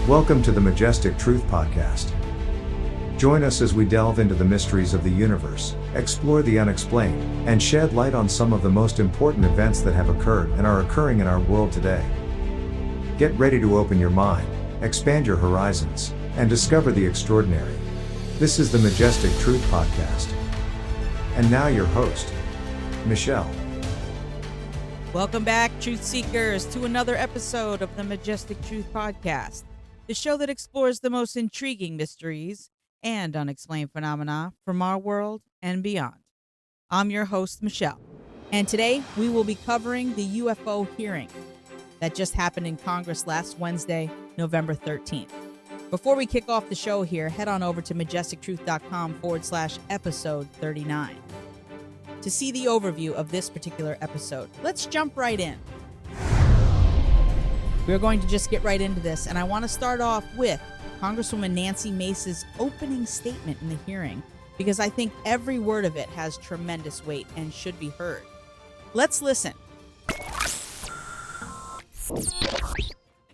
Welcome to the Majestic Truth Podcast. Join us as we delve into the mysteries of the universe, explore the unexplained, and shed light on some of the most important events that have occurred and are occurring in our world today. Get ready to open your mind, expand your horizons, and discover the extraordinary. This is the Majestic Truth Podcast. And now your host, Michelle. Welcome back, Truth Seekers, to another episode of the Majestic Truth Podcast, the show that explores the most intriguing mysteries and unexplained phenomena from our world and beyond. I'm your host, Michelle, and today we will be covering the UFO hearing that just happened in Congress last Wednesday, November 13th. Before we kick off the show here, head on over to majestictruth.com/episode 39 to see the overview of this particular episode. Let's jump right in. We're going to just get right into this, and I want to start off with Congresswoman Nancy Mace's opening statement in the hearing, because I think every word of it has tremendous weight and should be heard. Let's listen.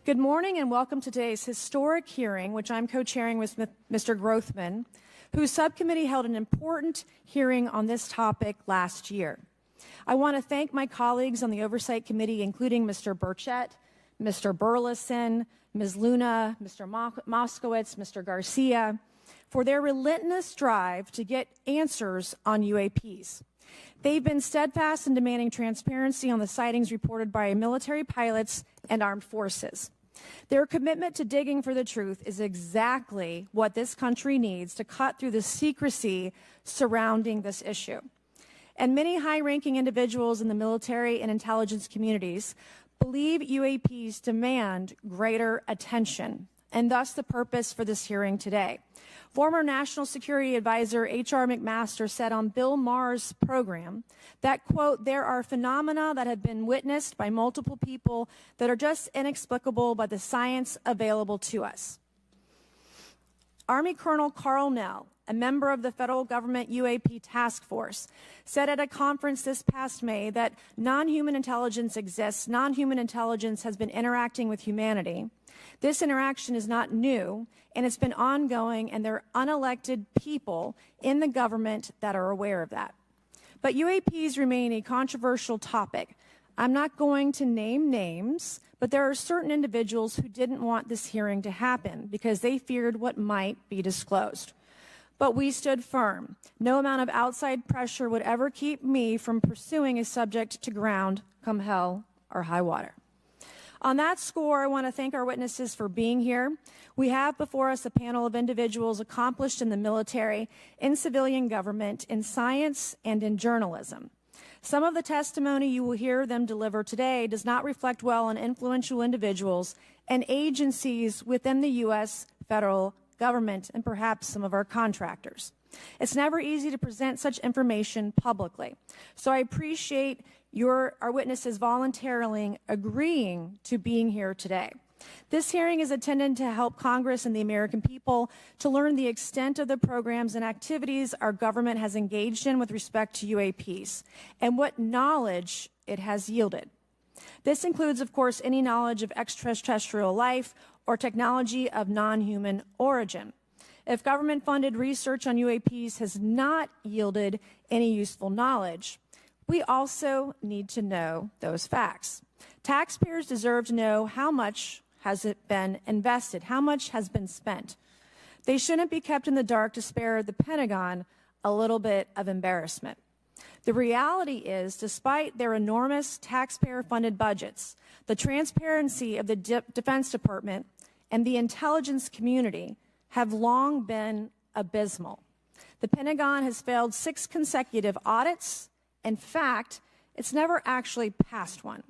Good morning and welcome to today's historic hearing, which I'm co-chairing with Mr. Grothman, whose subcommittee held an important hearing on this topic last year. I want to thank my colleagues on the Oversight Committee, including Mr. Burchett, Mr. Burleson, Ms. Luna, Mr. Moskowitz, Mr. Garcia, for their relentless drive to get answers on UAPs. They've been steadfast in demanding transparency on the sightings reported by military pilots and armed forces. Their commitment to digging for the truth is exactly what this country needs to cut through the secrecy surrounding this issue. And many high-ranking individuals in the military and intelligence communities believe UAPs demand greater attention, and thus the purpose for this hearing today. Former National Security Advisor H.R. McMaster said on Bill Maher's program that, quote, there are phenomena that have been witnessed by multiple people that are just inexplicable by the science available to us. Army Colonel Carl Nell, a member of the federal government UAP task force, said at a conference this past May that non-human intelligence exists. Non-human intelligence has been interacting with humanity. This interaction is not new, and it's been ongoing, and there are unelected people in the government that are aware of that. But UAPs remain a controversial topic. I'm not going to name names, but there are certain individuals who didn't want this hearing to happen because they feared what might be disclosed. But we stood firm. No amount of outside pressure would ever keep me from pursuing a subject to ground, come hell or high water. On that score, I want to thank our witnesses for being here. We have before us a panel of individuals accomplished in the military, in civilian government, in science, and in journalism. Some of the testimony you will hear them deliver today does not reflect well on influential individuals and agencies within the U.S. federal government and perhaps some of our contractors. It's never easy to present such information publicly. So I appreciate our witnesses voluntarily agreeing to being here today. This hearing is intended to help Congress and the American people to learn the extent of the programs and activities our government has engaged in with respect to UAPs and what knowledge it has yielded. This includes, of course, any knowledge of extraterrestrial life or technology of non-human origin. If government-funded research on UAPs has not yielded any useful knowledge, we also need to know those facts. Taxpayers deserve to know how much has it been invested, how much has been spent. They shouldn't be kept in the dark to spare the Pentagon a little bit of embarrassment. The reality is, despite their enormous taxpayer-funded budgets, the transparency of the Defense Department and the intelligence community have long been abysmal. The Pentagon has failed 6 consecutive audits. In fact, it's never actually passed one.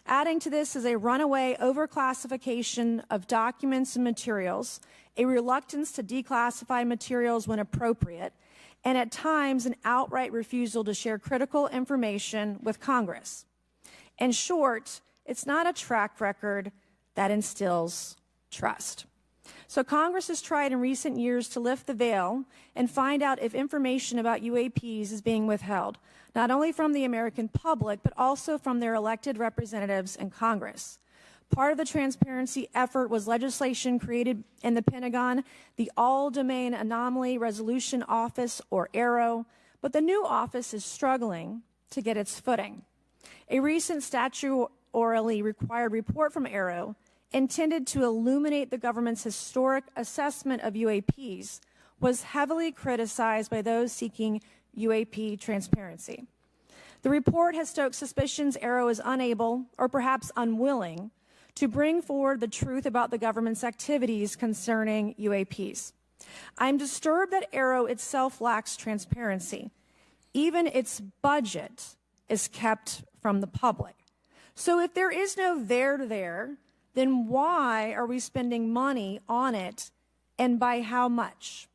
Adding to this is a runaway overclassification of documents and materials, a reluctance to declassify materials when appropriate, and at times an outright refusal to share critical information with Congress. In short, it's not a track record that instills trust. So Congress has tried in recent years to lift the veil and find out if information about UAPs is being withheld, not only from the American public, but also from their elected representatives in Congress. Part of the transparency effort was legislation created in the Pentagon, the All-Domain Anomaly Resolution Office, or AARO, but the new office is struggling to get its footing. A recent statutorily required report from AARO, intended to illuminate the government's historic assessment of UAPs, was heavily criticized by those seeking UAP transparency. The report has stoked suspicions AARO is unable, or perhaps unwilling, to bring forward the truth about the government's activities concerning UAPs. I'm disturbed that AARO itself lacks transparency. Even its budget is kept from the public. So if there is no there, then why are we spending money on it, and by how much?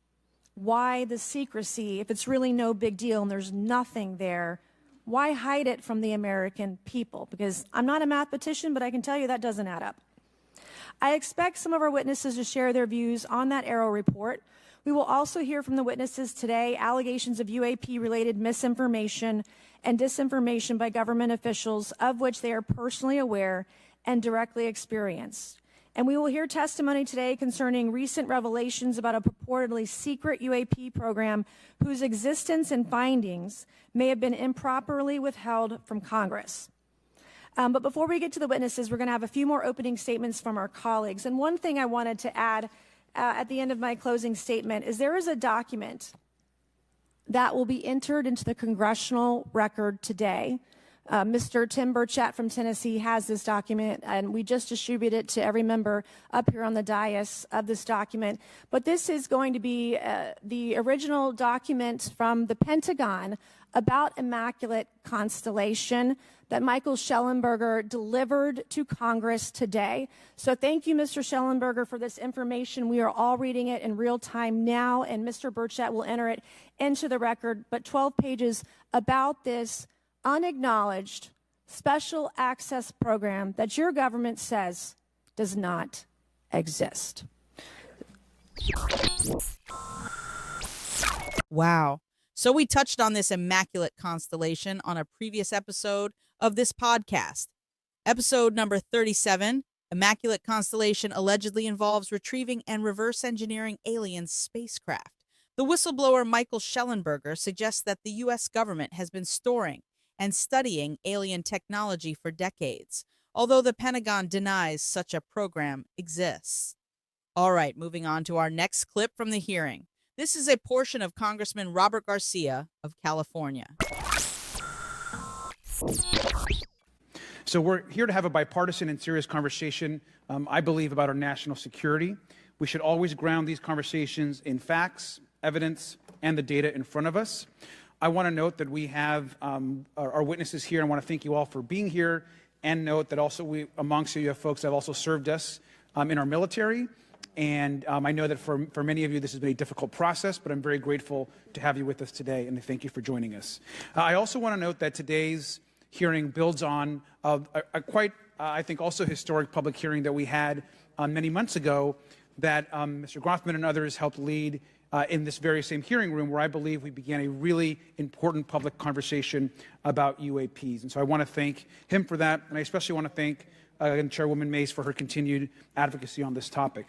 Why the secrecy if it's really no big deal and there's nothing there? Why hide it from the American people? Because I'm not a mathematician, but I can tell you that doesn't add up. I expect some of our witnesses to share their views on that AARO report. We will also hear from the witnesses today allegations of UAP-related misinformation and disinformation by government officials of which they are personally aware and directly experienced. And we will hear testimony today concerning recent revelations about a purportedly secret UAP program whose existence and findings may have been improperly withheld from Congress. But before we get to the witnesses, we're going to have a few more opening statements from our colleagues. And one thing I wanted to add at the end of my closing statement is there is a document that will be entered into the congressional record today. Mr. Tim Burchett from Tennessee has this document, and we just distributed it to every member up here on the dais of this document. But this is going to be the original document from the Pentagon about Immaculate Constellation that Michael Schellenberger delivered to Congress today. So thank you, Mr. Schellenberger, for this information. We are all reading it in real time now, and Mr. Burchett will enter it into the record. But 12 pages about this unacknowledged special access program that your government says does not exist. Wow. So we touched on this Immaculate Constellation on a previous episode of this podcast. Episode number 37, Immaculate Constellation allegedly involves retrieving and reverse engineering alien spacecraft. The whistleblower Michael Schellenberger suggests that the U.S. government has been storing and studying alien technology for decades, although the Pentagon denies such a program exists. All right, moving on to our next clip from the hearing. This is a portion of Congressman Robert Garcia of California. So we're here to have a bipartisan and serious conversation, I believe, about our national security. We should always ground these conversations in facts, evidence, and the data in front of us. I want to note that we have our witnesses here, and I want to thank you all for being here, and note that also amongst you have folks that have also served us in our military. And I know that for many of you, this has been a difficult process, but I'm very grateful to have you with us today, and thank you for joining us. I also want to note that today's hearing builds on a quite, I think, also historic public hearing that we had many months ago that Mr. Grothman and others helped lead in this very same hearing room, where I believe we began a really important public conversation about UAPs. And so I want to thank him for that, and I especially want to thank Chairwoman Mace for her continued advocacy on this topic.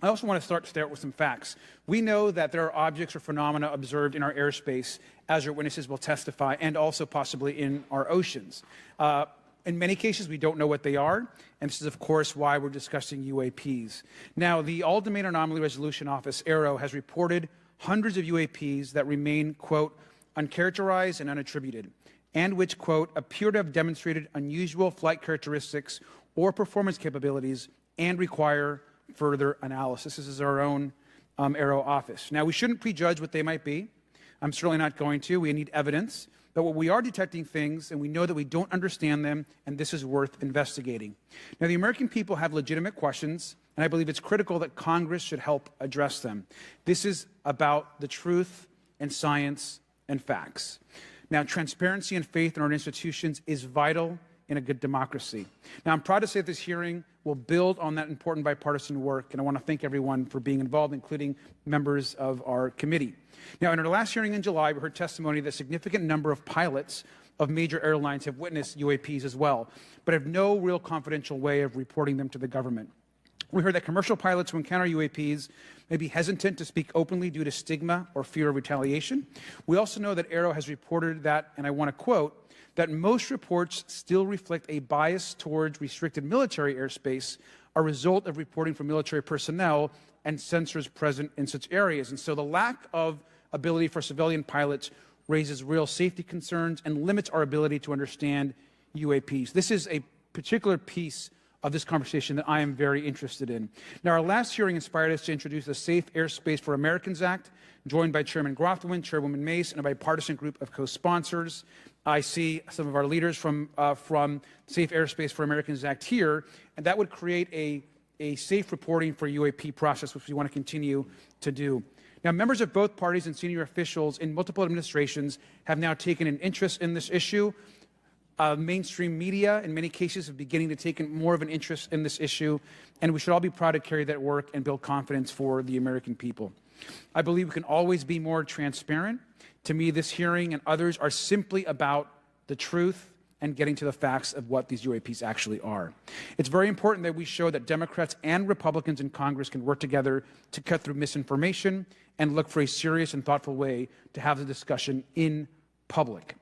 I also want to start with some facts. We know that there are objects or phenomena observed in our airspace, as our witnesses will testify, and also possibly in our oceans. In many cases, we don't know what they are, and this is, of course, why we're discussing UAPs. Now, the All-Domain Anomaly Resolution Office, AARO, has reported hundreds of UAPs that remain, quote, uncharacterized and unattributed, and which, quote, appear to have demonstrated unusual flight characteristics or performance capabilities and require further analysis. This is our own AARO office. Now, we shouldn't prejudge what they might be. I'm certainly not going to. We need evidence. But what we are detecting things, and we know that we don't understand them, and this is worth investigating. Now, the American people have legitimate questions, and I believe it's critical that Congress should help address them. This is about the truth and science and facts. Now, transparency and faith in our institutions is vital in a good democracy. Now, I'm proud to say that this hearing will build on that important bipartisan work, and I want to thank everyone for being involved, including members of our committee. Now, in our last hearing in July, we heard testimony that a significant number of pilots of major airlines have witnessed UAPs as well, but have no real confidential way of reporting them to the government. We heard that commercial pilots who encounter UAPs may be hesitant to speak openly due to stigma or fear of retaliation. We also know that Aero has reported that, and I want to quote, that most reports still reflect a bias towards restricted military airspace, a result of reporting from military personnel and sensors present in such areas. And so the lack of ability for civilian pilots raises real safety concerns and limits our ability to understand UAPs. This is a particular piece of this conversation that I am very interested in. Now, our last hearing inspired us to introduce the Safe Airspace for Americans Act, joined by Chairman Grothman, Chairwoman Mace, and a bipartisan group of co-sponsors. I see some of our leaders from Safe Airspace for Americans Act here, and that would create a safe reporting for UAP process, which we want to continue to do. Now, members of both parties and senior officials in multiple administrations have now taken an interest in this issue. Mainstream media, in many cases, are beginning to take more of an interest in this issue, and we should all be proud to carry that work and build confidence for the American people. I believe we can always be more transparent. To me, this hearing and others are simply about the truth and getting to the facts of what these UAPs actually are. It's very important that we show that Democrats and Republicans in Congress can work together to cut through misinformation and look for a serious and thoughtful way to have the discussion in public.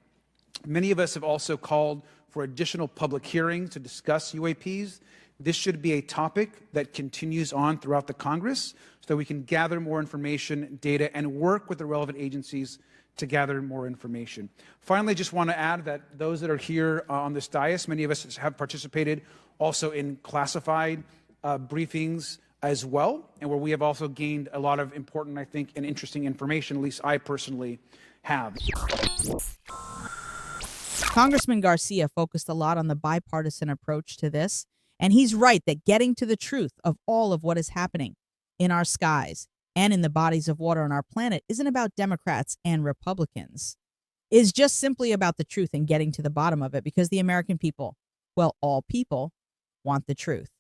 Many of us have also called for additional public hearings to discuss UAPs. This should be a topic that continues on throughout the Congress so that we can gather more information, data, and work with the relevant agencies to gather more information. Finally, I just want to add that those that are here on this dais, many of us have participated also in classified briefings as well, and where we have also gained a lot of important, I think, and interesting information, at least I personally have. Congressman Garcia focused a lot on the bipartisan approach to this, and he's right that getting to the truth of all of what is happening in our skies and in the bodies of water on our planet isn't about Democrats and Republicans. It's just simply about the truth and getting to the bottom of it, because the American people, well, all people, want the truth.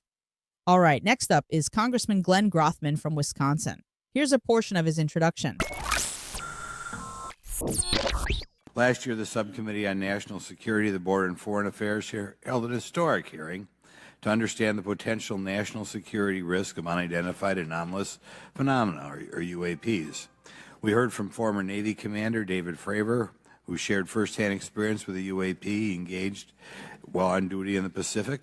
All right, next up is Congressman Glenn Grothman from Wisconsin. Here's a portion of his introduction. Last year, the Subcommittee on National Security, the Border and Foreign Affairs held an historic hearing to understand the potential national security risk of unidentified anomalous phenomena, or UAPs. We heard from former Navy Commander David Fravor, who shared firsthand experience with a UAP he engaged while on duty in the Pacific.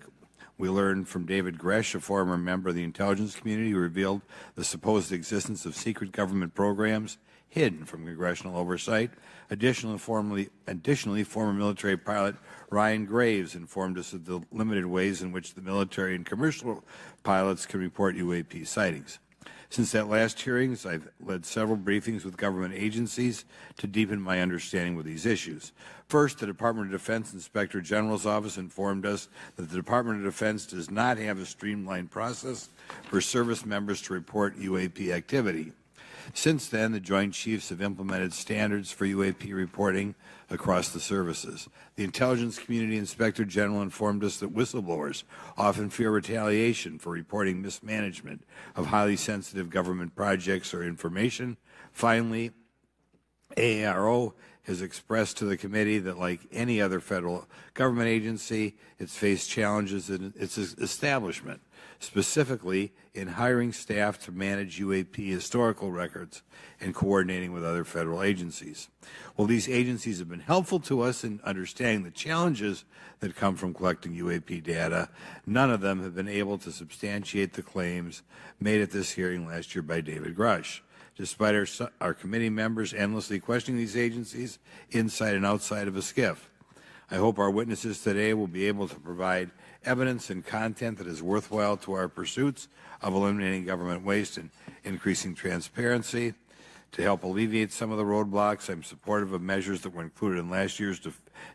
We learned from David Gresh, a former member of the intelligence community, who revealed the supposed existence of secret government programs hidden from congressional oversight. Additionally, former military pilot Ryan Graves informed us of the limited ways in which the military and commercial pilots can report UAP sightings. Since that last hearing, I've led several briefings with government agencies to deepen my understanding with these issues. First, the Department of Defense Inspector General's office informed us that the Department of Defense does not have a streamlined process for service members to report UAP activity. Since then, the Joint Chiefs have implemented standards for UAP reporting across the services. The Intelligence Community Inspector General informed us that whistleblowers often fear retaliation for reporting mismanagement of highly sensitive government projects or information. Finally, AARO has expressed to the committee that, like any other federal government agency, it's faced challenges in its establishment, specifically in hiring staff to manage UAP historical records and coordinating with other federal agencies. While these agencies have been helpful to us in understanding the challenges that come from collecting UAP data, none of them have been able to substantiate the claims made at this hearing last year by David Grush. Despite our committee members endlessly questioning these agencies inside and outside of a SCIF, I hope our witnesses today will be able to provide evidence and content that is worthwhile to our pursuits of eliminating government waste and increasing transparency. To help alleviate some of the roadblocks, I'm supportive of measures that were included in last year's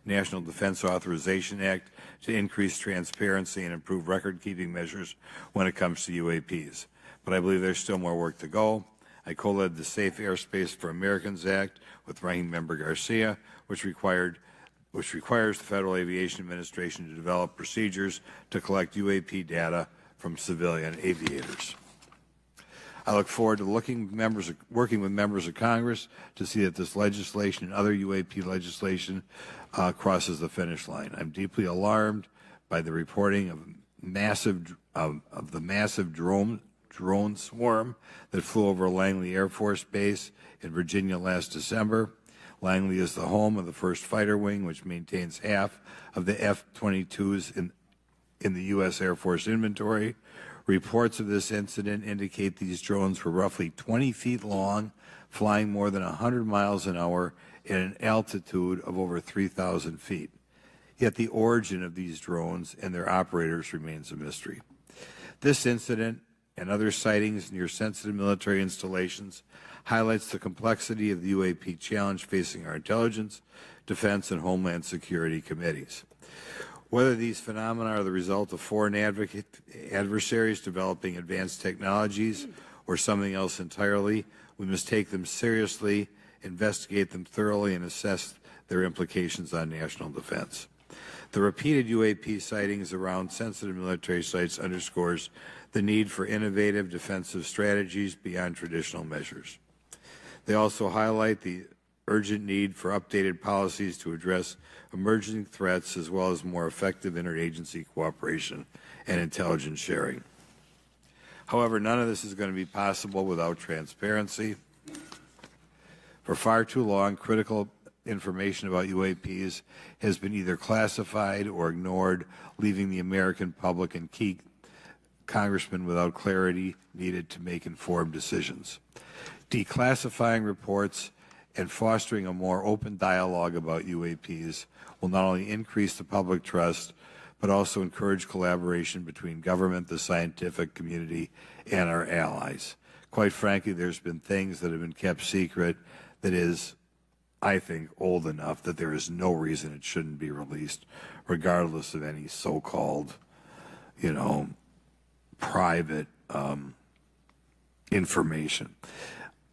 National Defense Authorization Act to increase transparency and improve record-keeping measures when it comes to UAPs. But I believe there's still more work to go. I co-led the Safe Airspace for Americans Act with Ranking Member Garcia, which requires the Federal Aviation Administration to develop procedures to collect UAP data from civilian aviators. I look forward to working with members of Congress to see that this legislation and other UAP legislation crosses the finish line. I'm deeply alarmed by the reporting of the massive drone swarm that flew over Langley Air Force Base in Virginia last December. Langley is the home of the 1st Fighter Wing, which maintains half of the F-22s in the U.S. Air Force inventory. Reports of this incident indicate these drones were roughly 20 feet long, flying more than 100 miles an hour at an altitude of over 3,000 feet. Yet the origin of these drones and their operators remains a mystery. This incident and other sightings near sensitive military installations highlights the complexity of the UAP challenge facing our intelligence, defense, and homeland security committees. Whether these phenomena are the result of foreign adversaries developing advanced technologies or something else entirely, we must take them seriously, investigate them thoroughly, and assess their implications on national defense. The repeated UAP sightings around sensitive military sites underscores the need for innovative defensive strategies beyond traditional measures. They also highlight the urgent need for updated policies to address emerging threats as well as more effective interagency cooperation and intelligence sharing. However, none of this is going to be possible without transparency. For far too long, critical information about UAPs has been either classified or ignored, leaving the American public and key congressmen without clarity needed to make informed decisions. Declassifying reports and fostering a more open dialogue about UAPs will not only increase the public trust, but also encourage collaboration between government, the scientific community, and our allies. Quite frankly, there's been things that have been kept secret that is, I think, old enough that there is no reason it shouldn't be released, regardless of any so-called, private information.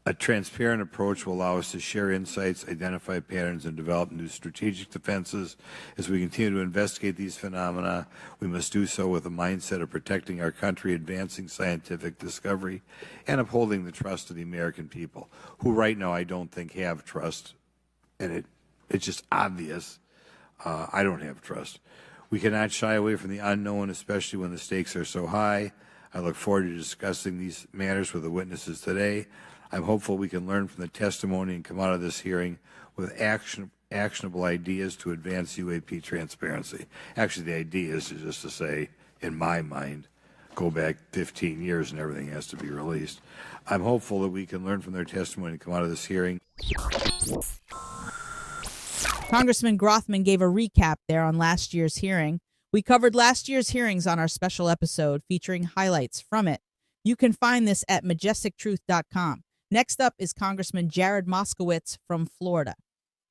A transparent approach will allow us to share insights, identify patterns, and develop new strategic defenses. As we continue to investigate these phenomena, we must do so with a mindset of protecting our country, advancing scientific discovery, and upholding the trust of the American people, who right now I don't think have trust, and it's just obvious. I don't have trust. We cannot shy away from the unknown, especially when the stakes are so high. I look forward to discussing these matters with the witnesses today. I'm hopeful we can learn from the testimony and come out of this hearing with actionable ideas to advance UAP transparency. Actually, the idea is just to say, in my mind, go back 15 years and everything has to be released. I'm hopeful that we can learn from their testimony and come out of this hearing. Congressman Grothman gave a recap there on last year's hearing. We covered last year's hearings on our special episode featuring highlights from it. You can find this at majestictruth.com. Next up is Congressman Jared Moskowitz from Florida.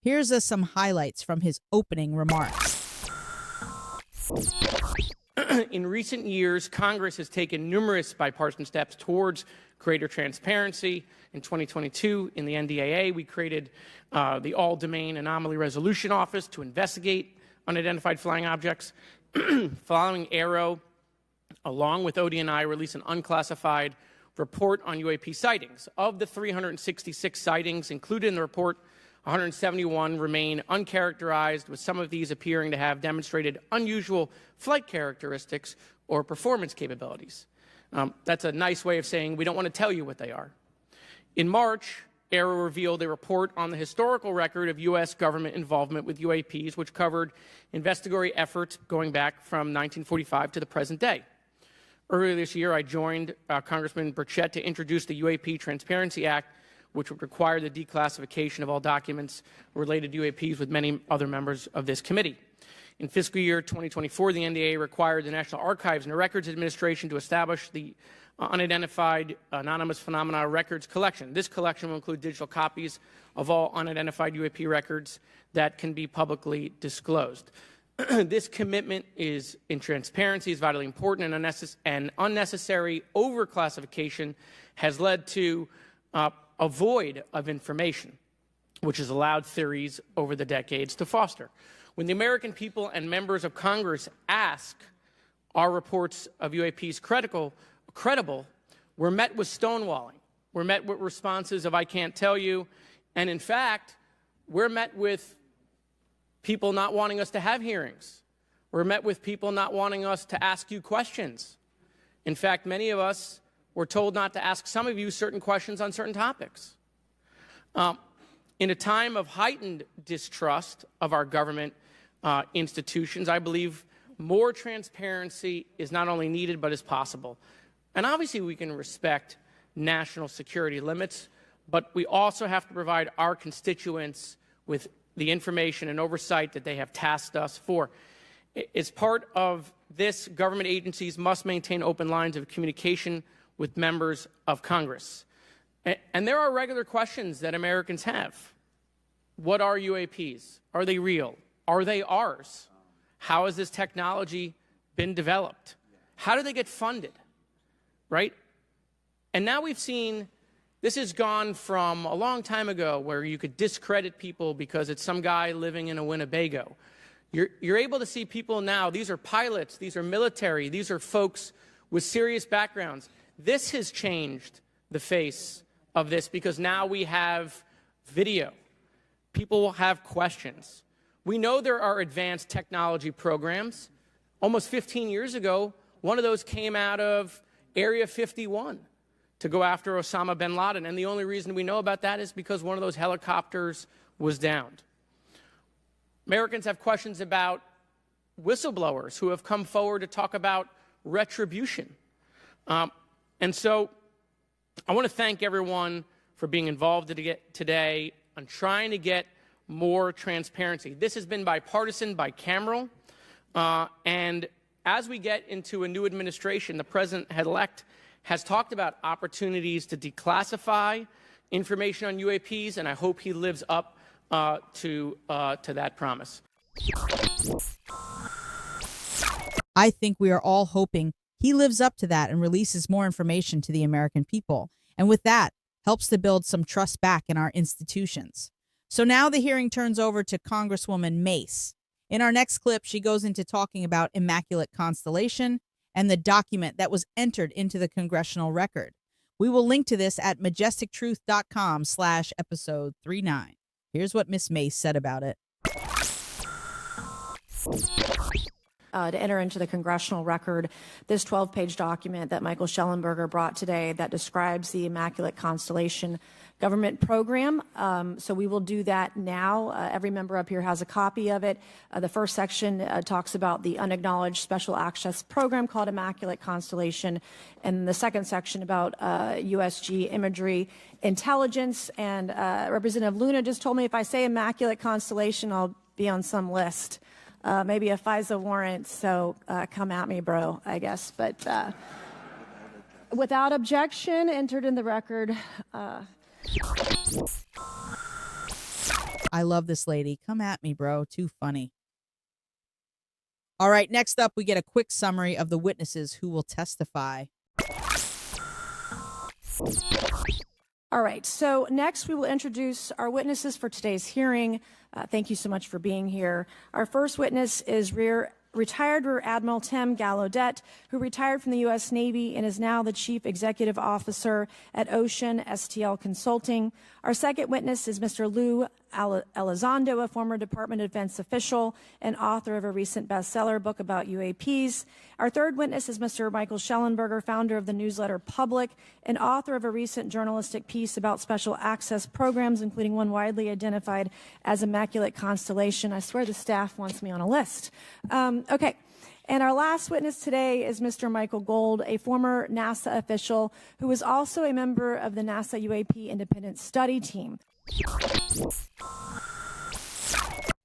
Here's some highlights from his opening remarks. In recent years, Congress has taken numerous bipartisan steps towards greater transparency. In 2022, in the NDAA, we created the All-Domain Anomaly Resolution Office to investigate unidentified flying objects. Following Aero, along with ODNI, released an unclassified report on UAP sightings. Of the 366 sightings included in the report, 171 remain uncharacterized, with some of these appearing to have demonstrated unusual flight characteristics or performance capabilities. That's a nice way of saying we don't want to tell you what they are. In March, Aero revealed a report on the historical record of U.S. government involvement with UAPs, which covered investigatory efforts going back from 1945 to the present day. Earlier this year, I joined Congressman Burchett to introduce the UAP Transparency Act, which would require the declassification of all documents related to UAPs with many other members of this committee. In fiscal year 2024, the NDAA required the National Archives and Records Administration to establish the Unidentified Anonymous Phenomena Records Collection. This collection will include digital copies of all unidentified UAP records that can be publicly disclosed. This commitment in transparency is vitally important, and unnecessary overclassification has led to a void of information, which has allowed theories over the decades to foster. When the American people and members of Congress ask, are reports of UAPs credible, we're met with stonewalling. We're met with responses of, I can't tell you. And in fact, we're met with people not wanting us to have hearings. We're met with people not wanting us to ask you questions. In fact, many of us were told not to ask some of you certain questions on certain topics. In a time of heightened distrust of our government institutions, I believe more transparency is not only needed but is possible. And obviously we can respect national security limits, but we also have to provide our constituents with the information and oversight that they have tasked us for. As part of this, government agencies must maintain open lines of communication with members of Congress. And there are regular questions that Americans have. What are UAPs? Are they real? Are they ours? How has this technology been developed? How do they get funded? Right? And now we've seen this has gone from a long time ago where you could discredit people because it's some guy living in a Winnebago. You're able to see people now, these are pilots, these are military, these are folks with serious backgrounds. This has changed the face of this because now we have video. People will have questions. We know there are advanced technology programs. Almost 15 years ago, one of those came out of Area 51 to go after Osama bin Laden. And the only reason we know about that is because one of those helicopters was downed. Americans have questions about whistleblowers who have come forward to talk about retribution. And so I want to thank everyone for being involved today on trying to get more transparency. This has been bipartisan, bicameral, and as we get into a new administration, the president-elect has talked about opportunities to declassify information on UAPs, and I hope he lives up to that promise. I think we are all hoping he lives up to that and releases more information to the American people. And with that, helps to build some trust back in our institutions. So now the hearing turns over to Congresswoman Mace. In our next clip, she goes into talking about Immaculate Constellation and the document that was entered into the congressional record. We will link to this at majestictruth.com/episode 39. Here's what Miss Mace said about it. To enter into the congressional record this 12-page document that Michael Schellenberger brought today that describes the Immaculate Constellation government program. So we will do that now. Every member up here has a copy of it. The first section talks about the unacknowledged special access program called Immaculate Constellation, and the second section about USG imagery intelligence. And Representative Luna just told me if I say Immaculate Constellation, I'll be on some list. Maybe a FISA warrant, so come at me, bro, I guess. But without objection, entered in the record. I love this lady. Come at me, bro. Too funny. All right, next up, we get a quick summary of the witnesses who will testify. All right, so next we will introduce our witnesses for today's hearing. Thank you so much for being here. Our first witness is retired Rear Admiral Tim Gallaudet, who retired from the U.S. Navy and is now the Chief Executive Officer at Ocean STL Consulting. Our second witness is Mr. Lou Elizondo, a former Department of Defense official and author of a recent bestseller book about UAPs. Our third witness is Mr. Michael Schellenberger, founder of the newsletter Public and author of a recent journalistic piece about special access programs, including one widely identified as Immaculate Constellation. I swear the staff wants me on a list. Okay. And our last witness today is Mr. Michael Gold, a former NASA official who is also a member of the NASA UAP Independent Study Team.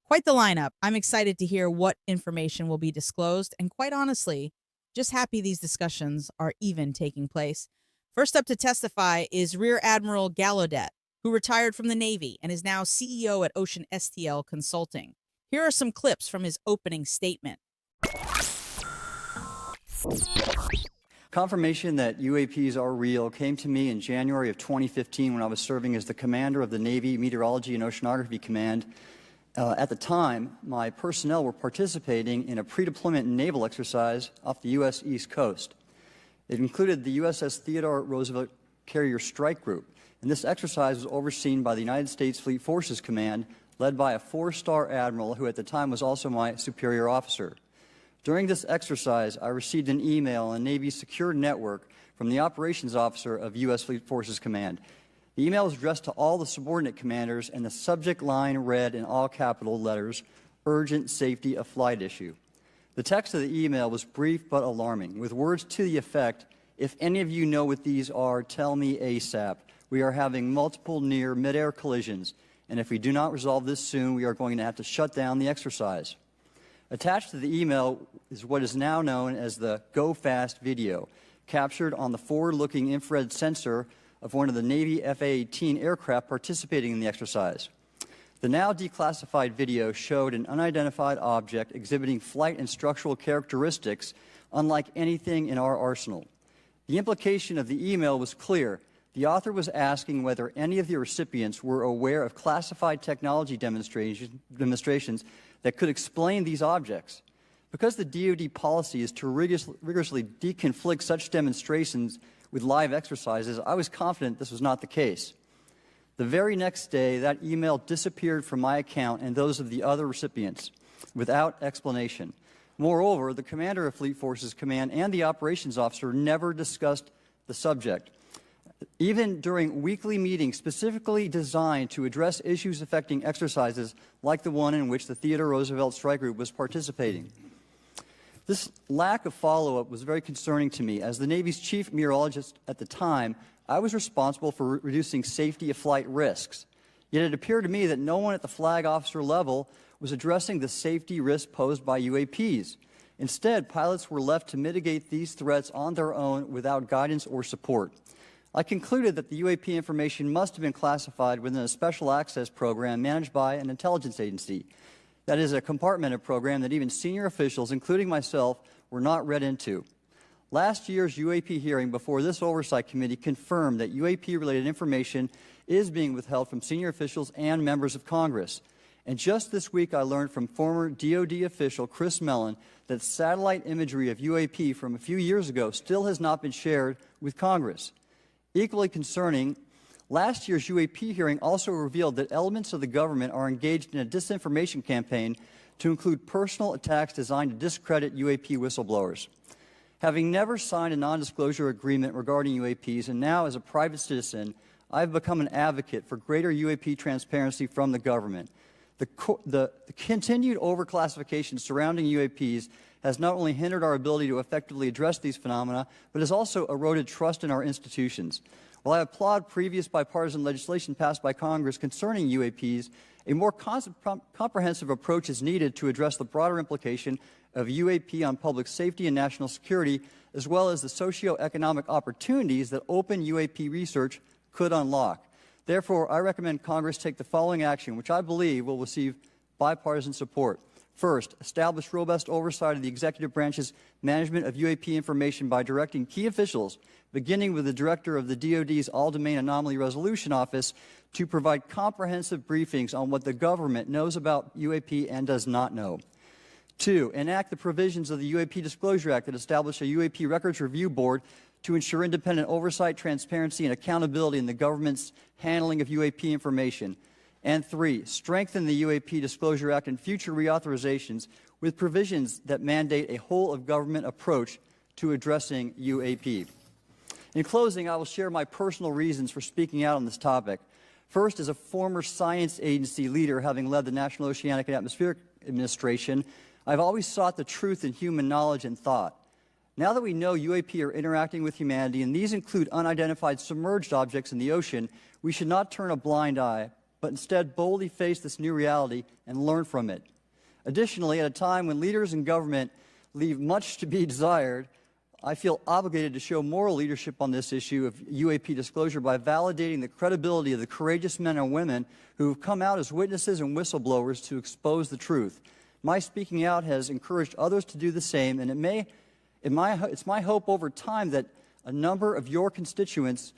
Quite the lineup. I'm excited to hear what information will be disclosed, and quite honestly, just happy these discussions are even taking place. First up to testify is Rear Admiral Gallaudet, who retired from the Navy and is now CEO at Ocean STL Consulting. Here are some clips from his opening statement. Confirmation that UAPs are real came to me in January of 2015 when I was serving as the commander of the Navy Meteorology and Oceanography Command. At the time, my personnel were participating in a pre-deployment naval exercise off the U.S. East Coast. It included the USS Theodore Roosevelt Carrier Strike Group, and this exercise was overseen by the United States Fleet Forces Command, led by a 4-star admiral who at the time was also my superior officer. During this exercise, I received an email on the Navy's secure network from the operations officer of U.S. Fleet Forces Command. The email was addressed to all the subordinate commanders, and the subject line read in all capital letters, "Urgent Safety of Flight Issue." The text of the email was brief but alarming, with words to the effect, "If any of you know what these are, tell me ASAP. We are having multiple near mid-air collisions, and if we do not resolve this soon, we are going to have to shut down the exercise." Attached to the email is what is now known as the Go Fast video, captured on the forward-looking infrared sensor of one of the Navy F-A-18 aircraft participating in the exercise. The now declassified video showed an unidentified object exhibiting flight and structural characteristics unlike anything in our arsenal. The implication of the email was clear. The author was asking whether any of the recipients were aware of classified technology demonstrations that could explain these objects. Because the DoD policy is to rigorously deconflict such demonstrations with live exercises, I was confident this was not the case. The very next day, that email disappeared from my account and those of the other recipients without explanation. Moreover, the commander of Fleet Forces Command and the operations officer never discussed the subject. Even during weekly meetings specifically designed to address issues affecting exercises like the one in which the Theodore Roosevelt Strike Group was participating. This lack of follow-up was very concerning to me. As the Navy's chief meteorologist at the time, I was responsible for reducing safety of flight risks. Yet it appeared to me that no one at the flag officer level was addressing the safety risk posed by UAPs. Instead, pilots were left to mitigate these threats on their own without guidance or support. I concluded that the UAP information must have been classified within a special access program managed by an intelligence agency. That is, a compartmented program that even senior officials, including myself, were not read into. Last year's UAP hearing before this oversight committee confirmed that UAP-related information is being withheld from senior officials and members of Congress. And just this week, I learned from former DoD official Chris Mellon that satellite imagery of UAP from a few years ago still has not been shared with Congress. Equally concerning, last year's UAP hearing also revealed that elements of the government are engaged in a disinformation campaign to include personal attacks designed to discredit UAP whistleblowers. Having never signed a non-disclosure agreement regarding UAPs, and now as a private citizen, I've become an advocate for greater UAP transparency from the government. The continued overclassification surrounding UAPs has not only hindered our ability to effectively address these phenomena, but has also eroded trust in our institutions. While I applaud previous bipartisan legislation passed by Congress concerning UAPs, a more comprehensive approach is needed to address the broader implication of UAP on public safety and national security, as well as the socioeconomic opportunities that open UAP research could unlock. Therefore, I recommend Congress take the following action, which I believe will receive bipartisan support. First, establish robust oversight of the executive branch's management of UAP information by directing key officials, beginning with the director of the DoD's All-Domain Anomaly Resolution Office, to provide comprehensive briefings on what the government knows about UAP and does not know. Two, enact the provisions of the UAP Disclosure Act that establish a UAP Records Review Board to ensure independent oversight, transparency, and accountability in the government's handling of UAP information. And three, strengthen the UAP Disclosure Act and future reauthorizations with provisions that mandate a whole-of-government approach to addressing UAP. In closing, I will share my personal reasons for speaking out on this topic. First, as a former science agency leader, having led the National Oceanic and Atmospheric Administration, I've always sought the truth in human knowledge and thought. Now that we know UAP are interacting with humanity, and these include unidentified submerged objects in the ocean, we should not turn a blind eye, but instead boldly face this new reality and learn from it. Additionally, at a time when leaders in government leave much to be desired, I feel obligated to show moral leadership on this issue of UAP disclosure by validating the credibility of the courageous men and women who have come out as witnesses and whistleblowers to expose the truth. My speaking out has encouraged others to do the same, and it's my hope over time that a number of your constituents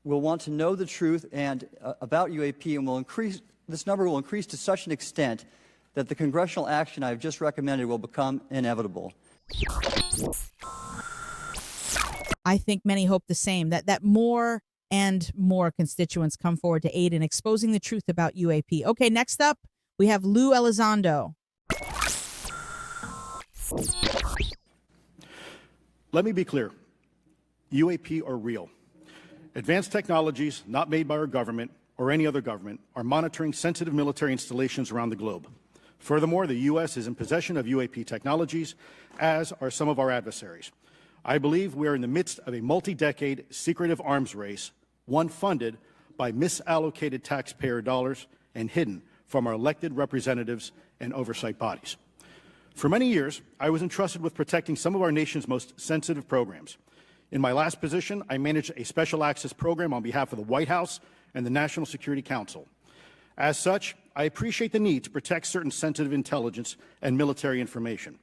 will want to know the truth and about UAP, and this number will increase to such an extent that the congressional action I have just recommended will become inevitable. I think many hope the same, that more and more constituents come forward to aid in exposing the truth about UAP. Okay, next up, we have Lou Elizondo. Let me be clear. UAP are real. Advanced technologies not made by our government or any other government are monitoring sensitive military installations around the globe. Furthermore, the U.S. is in possession of UAP technologies, as are some of our adversaries. I believe we are in the midst of a multi-decade secretive arms race, one funded by misallocated taxpayer dollars and hidden from our elected representatives and oversight bodies. For many years, I was entrusted with protecting some of our nation's most sensitive programs. In my last position, I managed a special access program on behalf of the White House and the National Security Council. As such, I appreciate the need to protect certain sensitive intelligence and military information.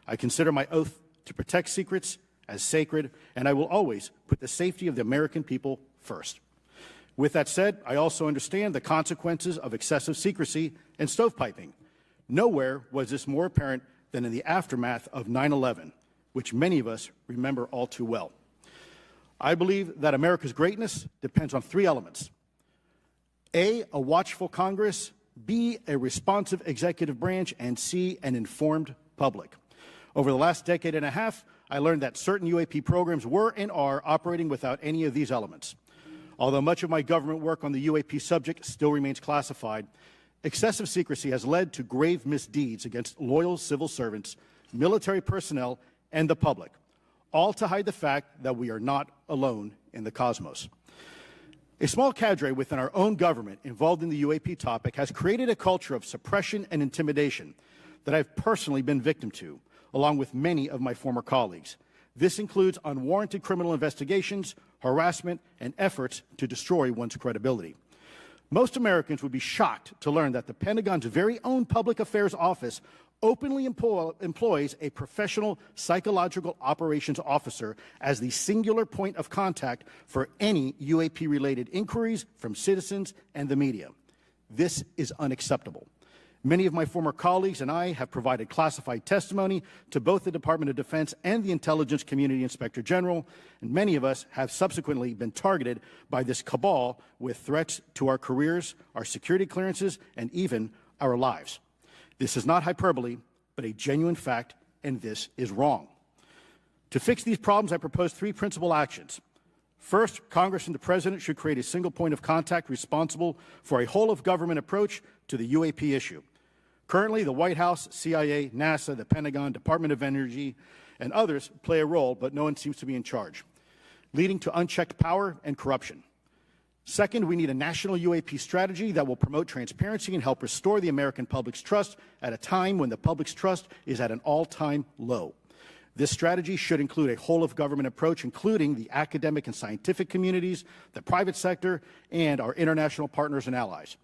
I consider my oath to protect secrets as sacred, and I will always put the safety of the American people first. With that said, I also understand the consequences of excessive secrecy and stovepiping. Nowhere was this more apparent than in the aftermath of 9/11, which many of us remember all too well. I believe that America's greatness depends on three elements. A watchful Congress, B, a responsive executive branch, and C, an informed public. Over the last decade and a half, I learned that certain UAP programs were and are operating without any of these elements. Although much of my government work on the UAP subject still remains classified, excessive secrecy has led to grave misdeeds against loyal civil servants, military personnel, and the public, all to hide the fact that we are not alone in the cosmos. A small cadre within our own government involved in the UAP topic has created a culture of suppression and intimidation that I've personally been victim to, along with many of my former colleagues. This includes unwarranted criminal investigations, harassment, and efforts to destroy one's credibility. Most Americans would be shocked to learn that the Pentagon's very own Public Affairs Office openly employs a professional psychological operations officer as the singular point of contact for any UAP-related inquiries from citizens and the media. This is unacceptable. Many of my former colleagues and I have provided classified testimony to both the Department of Defense and the Intelligence Community Inspector General, and many of us have subsequently been targeted by this cabal with threats to our careers, our security clearances, and even our lives. This is not hyperbole, but a genuine fact, and this is wrong. To fix these problems, I propose three principal actions. First, Congress and the President should create a single point of contact responsible for a whole-of-government approach to the UAP issue. Currently, the White House, CIA, NASA, the Pentagon, Department of Energy, and others play a role, but no one seems to be in charge, leading to unchecked power and corruption. Second, we need a national UAP strategy that will promote transparency and help restore the American public's trust at a time when the public's trust is at an all-time low. This strategy should include a whole-of-government approach, including the academic and scientific communities, the private sector, and our international partners and allies.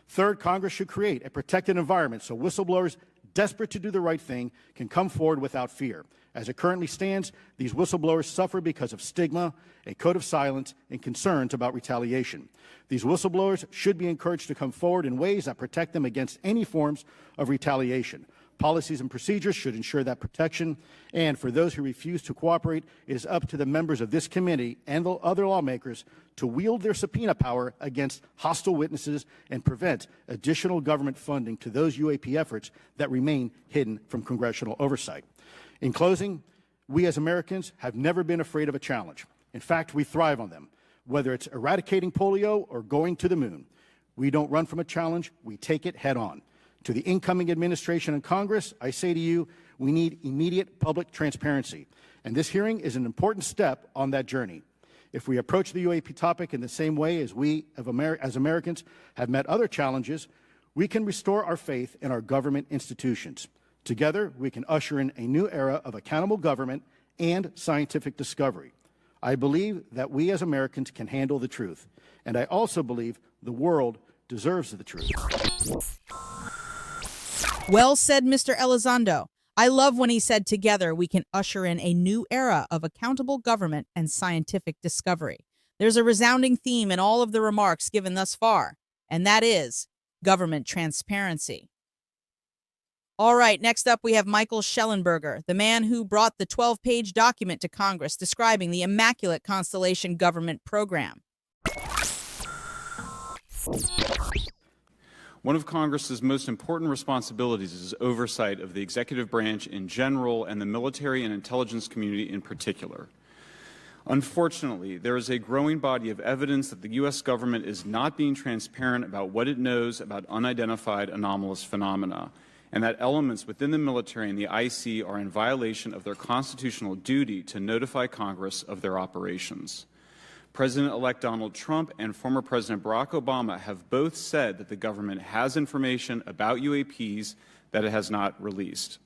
Third, Congress should create a protected environment so whistleblowers desperate to do the right thing can come forward without fear. As it currently stands, these whistleblowers suffer because of stigma, a code of silence, and concerns about retaliation. These whistleblowers should be encouraged to come forward in ways that protect them against any forms of retaliation. Policies and procedures should ensure that protection, and for those who refuse to cooperate, it is up to the members of this committee and the other lawmakers to wield their subpoena power against hostile witnesses and prevent additional government funding to those UAP efforts that remain hidden from congressional oversight. In closing, we as Americans have never been afraid of a challenge. In fact, we thrive on them, whether it's eradicating polio or going to the moon. We don't run from a challenge, we take it head on. To the incoming administration and Congress, I say to you, we need immediate public transparency, and this hearing is an important step on that journey. If we approach the UAP topic in the same way as we, as Americans, have met other challenges, we can restore our faith in our government institutions. Together, we can usher in a new era of accountable government and scientific discovery. I believe that we as Americans can handle the truth, and I also believe the world deserves the truth. Well said, Mr. Elizondo. I love when he said together we can usher in a new era of accountable government and scientific discovery. There's a resounding theme in all of the remarks given thus far, and that is government transparency. All right, next up we have Michael Schellenberger, the man who brought the 12-page document to Congress describing the Immaculate Constellation government program. One of Congress's most important responsibilities is oversight of the executive branch in general and the military and intelligence community in particular. Unfortunately, there is a growing body of evidence that the U.S. government is not being transparent about what it knows about unidentified anomalous phenomena, and that elements within the military and the IC are in violation of their constitutional duty to notify Congress of their operations. President-elect Donald Trump and former President Barack Obama have both said that the government has information about UAPs that it has not released.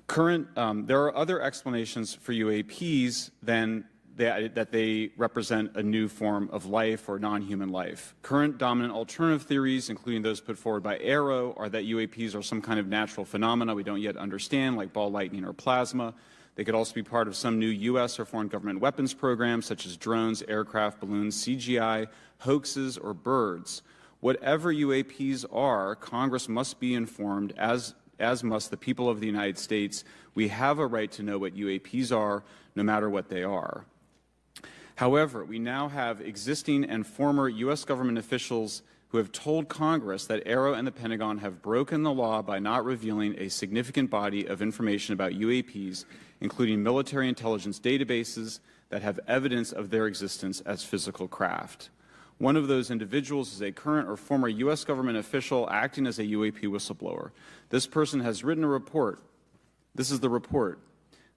There are other explanations for UAPs than that they represent a new form of life or non-human life. Current dominant alternative theories, including those put forward by AARO, are that UAPs are some kind of natural phenomena we don't yet understand, like ball lightning or plasma. They could also be part of some new U.S. or foreign government weapons programs, such as drones, aircraft, balloons, CGI, hoaxes, or birds. Whatever UAPs are, Congress must be informed, as must the people of the United States. We have a right to know what UAPs are, no matter what they are. However, we now have existing and former U.S. government officials who have told Congress that AARO and the Pentagon have broken the law by not revealing a significant body of information about UAPs, including military intelligence databases that have evidence of their existence as physical craft. One of those individuals is a current or former U.S. government official acting as a UAP whistleblower. This person has written a report. This is the report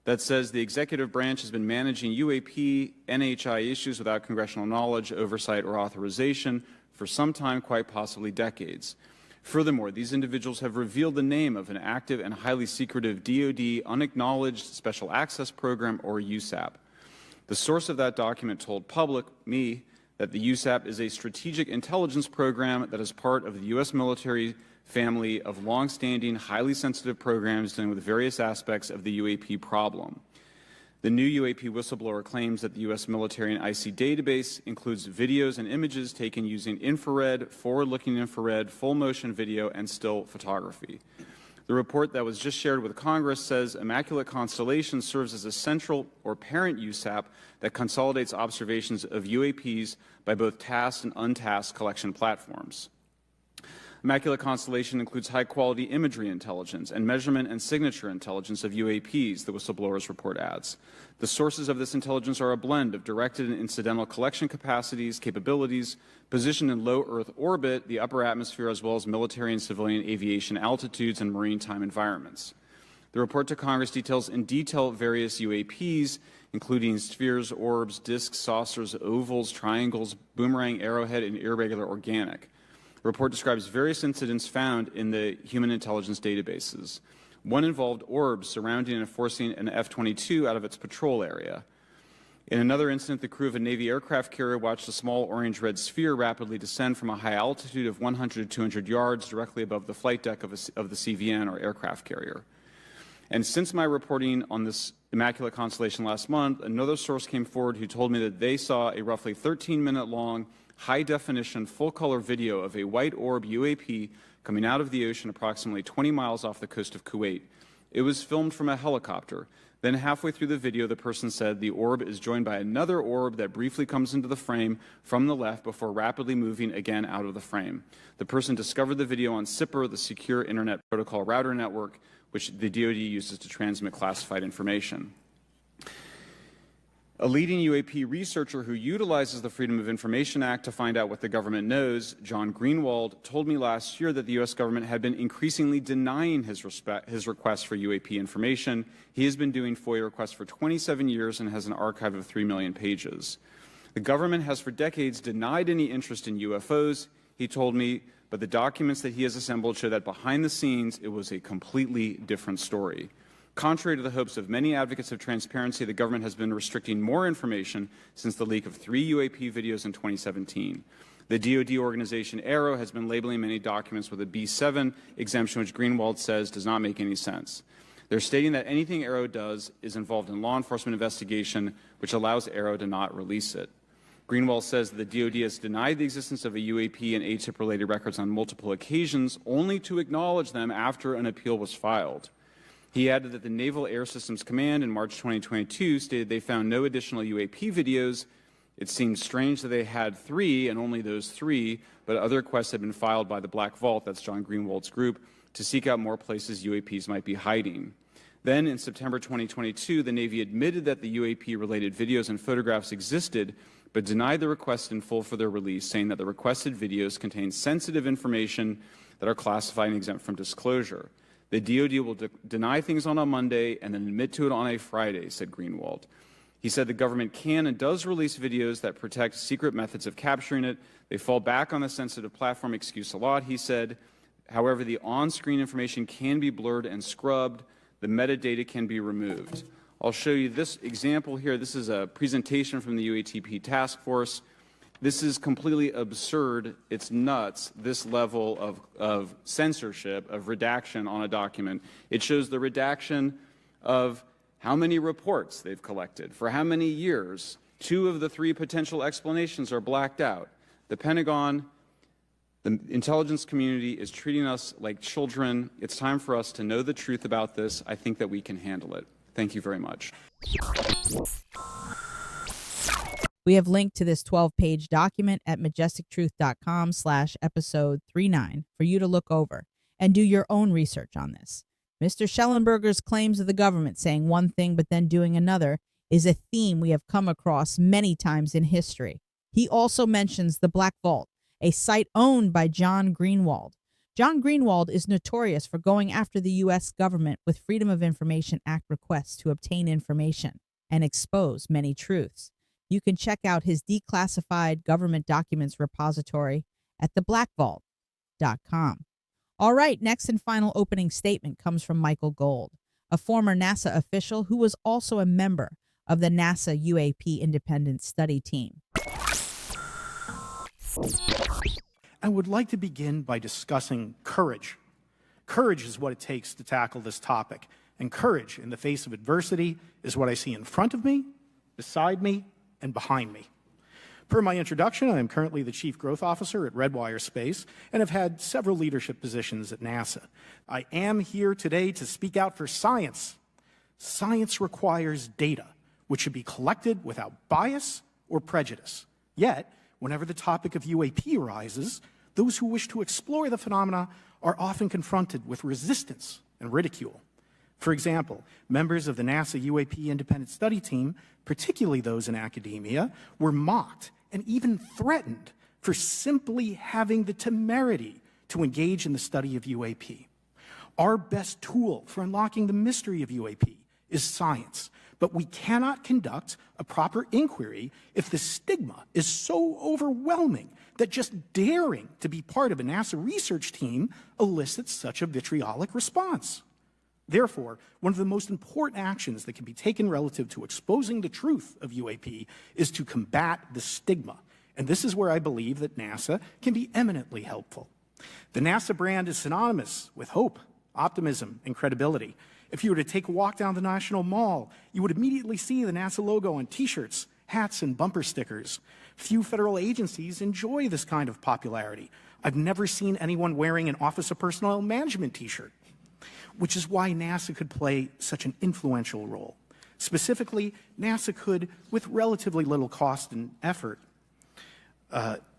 that says the executive branch has been managing UAP, NHI issues without congressional knowledge, oversight, or authorization for some time, quite possibly decades. Furthermore, these individuals have revealed the name of an active and highly secretive DoD unacknowledged special access program, or USAP. The source of that document told me, that the USAP is a strategic intelligence program that is part of the U.S. military family of long-standing, highly sensitive programs dealing with various aspects of the UAP problem. The new UAP whistleblower claims that the U.S. military and IC database includes videos and images taken using infrared, forward-looking infrared, full-motion video, and still photography. The report that was just shared with Congress says Immaculate Constellation serves as a central or parent USAP that consolidates observations of UAPs by both tasked and untasked collection platforms. Immaculate Constellation includes high-quality imagery intelligence and measurement and signature intelligence of UAPs, the whistleblower's report adds. The sources of this intelligence are a blend of directed and incidental collection capabilities, positioned in low Earth orbit, the upper atmosphere, as well as military and civilian aviation altitudes and maritime environments. The report to Congress details in detail various UAPs, including spheres, orbs, disks, saucers, ovals, triangles, boomerang, arrowhead, and irregular organic. The report describes various incidents found in the human intelligence databases. One involved orbs surrounding and enforcing an F-22 out of its patrol area. In another incident, the crew of a Navy aircraft carrier watched a small orange-red sphere rapidly descend from a high altitude of 100 to 200 yards directly above the flight deck of the CVN, or aircraft carrier. And since my reporting on this Immaculate Constellation last month, another source came forward who told me that they saw a roughly 13-minute-long, high-definition, full-color video of a white orb UAP coming out of the ocean approximately 20 miles off the coast of Kuwait. It was filmed from a helicopter. Then halfway through the video, the person said the orb is joined by another orb that briefly comes into the frame from the left before rapidly moving again out of the frame. The person discovered the video on SIPR, the Secure Internet Protocol Router Network, which the DoD uses to transmit classified information. A leading UAP researcher who utilizes the Freedom of Information Act to find out what the government knows, John Greenwald, told me last year that the U.S. government had been increasingly denying his request for UAP information. He has been doing FOIA requests for 27 years and has an archive of 3 million pages. The government has for decades denied any interest in UFOs, he told me, but the documents that he has assembled show that behind the scenes it was a completely different story. Contrary to the hopes of many advocates of transparency, the government has been restricting more information since the leak of 3 UAP videos in 2017. The DoD organization AARO has been labeling many documents with a B7 exemption, which Greenwald says does not make any sense. They're stating that anything AARO does is involved in law enforcement investigation, which allows AARO to not release it. Greenwald says that the DoD has denied the existence of a UAP and ATIP-related records on multiple occasions, only to acknowledge them after an appeal was filed. He added that the Naval Air Systems Command in March 2022 stated they found no additional UAP videos. It seemed strange that they had 3, and only those 3, but other requests had been filed by the Black Vault, that's John Greenwald's group, to seek out more places UAPs might be hiding. Then, in September 2022, the Navy admitted that the UAP-related videos and photographs existed, but denied the request in full for their release, saying that the requested videos contain sensitive information that are classified and exempt from disclosure. The DoD will deny things on a Monday and then admit to it on a Friday, said Greenwald. He said the government can and does release videos that protect secret methods of capturing it. They fall back on the sensitive platform excuse a lot, he said. However, the on-screen information can be blurred and scrubbed. The metadata can be removed. I'll show you this example here. This is a presentation from the UATP task force. This is completely absurd. It's nuts, this level of censorship, of redaction on a document. It shows the redaction of how many reports they've collected, for how many years. 2 of the 3 potential explanations are blacked out. The Pentagon, the intelligence community is treating us like children. It's time for us to know the truth about this. I think that we can handle it. Thank you very much. We have linked to this 12-page document at majestictruth.com/episode 39 for you to look over and do your own research on this. Mr. Schellenberger's claims of the government saying one thing but then doing another is a theme we have come across many times in history. He also mentions the Black Vault, a site owned by John Greenwald. John Greenwald is notorious for going after the U.S. government with Freedom of Information Act requests to obtain information and expose many truths. You can check out his declassified government documents repository at theblackvault.com. All right, next and final opening statement comes from Michael Gold, a former NASA official who was also a member of the NASA UAP Independent Study Team. I would like to begin by discussing courage. Courage is what it takes to tackle this topic, and courage in the face of adversity is what I see in front of me, beside me, and behind me. Per my introduction, I am currently the Chief Growth Officer at Redwire Space and have had several leadership positions at NASA. I am here today to speak out for science. Science requires data, which should be collected without bias or prejudice. Yet, whenever the topic of UAP arises, those who wish to explore the phenomena are often confronted with resistance and ridicule. For example, members of the NASA UAP Independent Study Team, particularly those in academia, were mocked and even threatened for simply having the temerity to engage in the study of UAP. Our best tool for unlocking the mystery of UAP is science, but we cannot conduct a proper inquiry if the stigma is so overwhelming that just daring to be part of a NASA research team elicits such a vitriolic response. Therefore, one of the most important actions that can be taken relative to exposing the truth of UAP is to combat the stigma. And this is where I believe that NASA can be eminently helpful. The NASA brand is synonymous with hope, optimism, and credibility. If you were to take a walk down the National Mall, you would immediately see the NASA logo on T-shirts, hats, and bumper stickers. Few federal agencies enjoy this kind of popularity. I've never seen anyone wearing an Office of Personnel Management T-shirt, which is why NASA could play such an influential role. Specifically, NASA could, with relatively little cost and effort,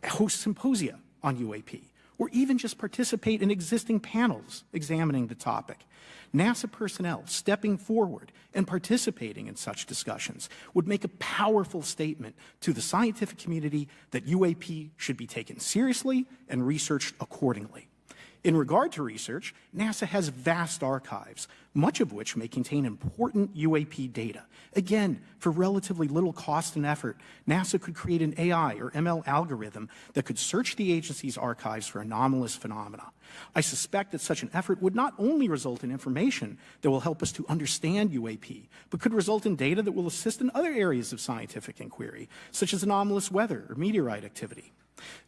host symposia on UAP, or even just participate in existing panels examining the topic. NASA personnel stepping forward and participating in such discussions would make a powerful statement to the scientific community that UAP should be taken seriously and researched accordingly. In regard to research, NASA has vast archives, much of which may contain important UAP data. Again, for relatively little cost and effort, NASA could create an AI or ML algorithm that could search the agency's archives for anomalous phenomena. I suspect that such an effort would not only result in information that will help us to understand UAP, but could result in data that will assist in other areas of scientific inquiry, such as anomalous weather or meteorite activity.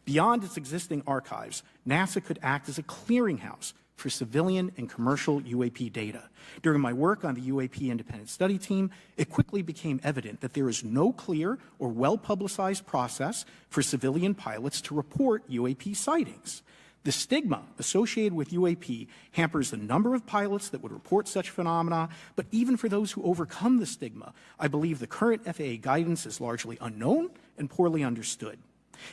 Beyond its existing archives, NASA could act as a clearinghouse for civilian and commercial UAP data. During my work on the UAP independent study team, it quickly became evident that there is no clear or well-publicized process for civilian pilots to report UAP sightings. The stigma associated with UAP hampers the number of pilots that would report such phenomena, but even for those who overcome the stigma, I believe the current FAA guidance is largely unknown and poorly understood.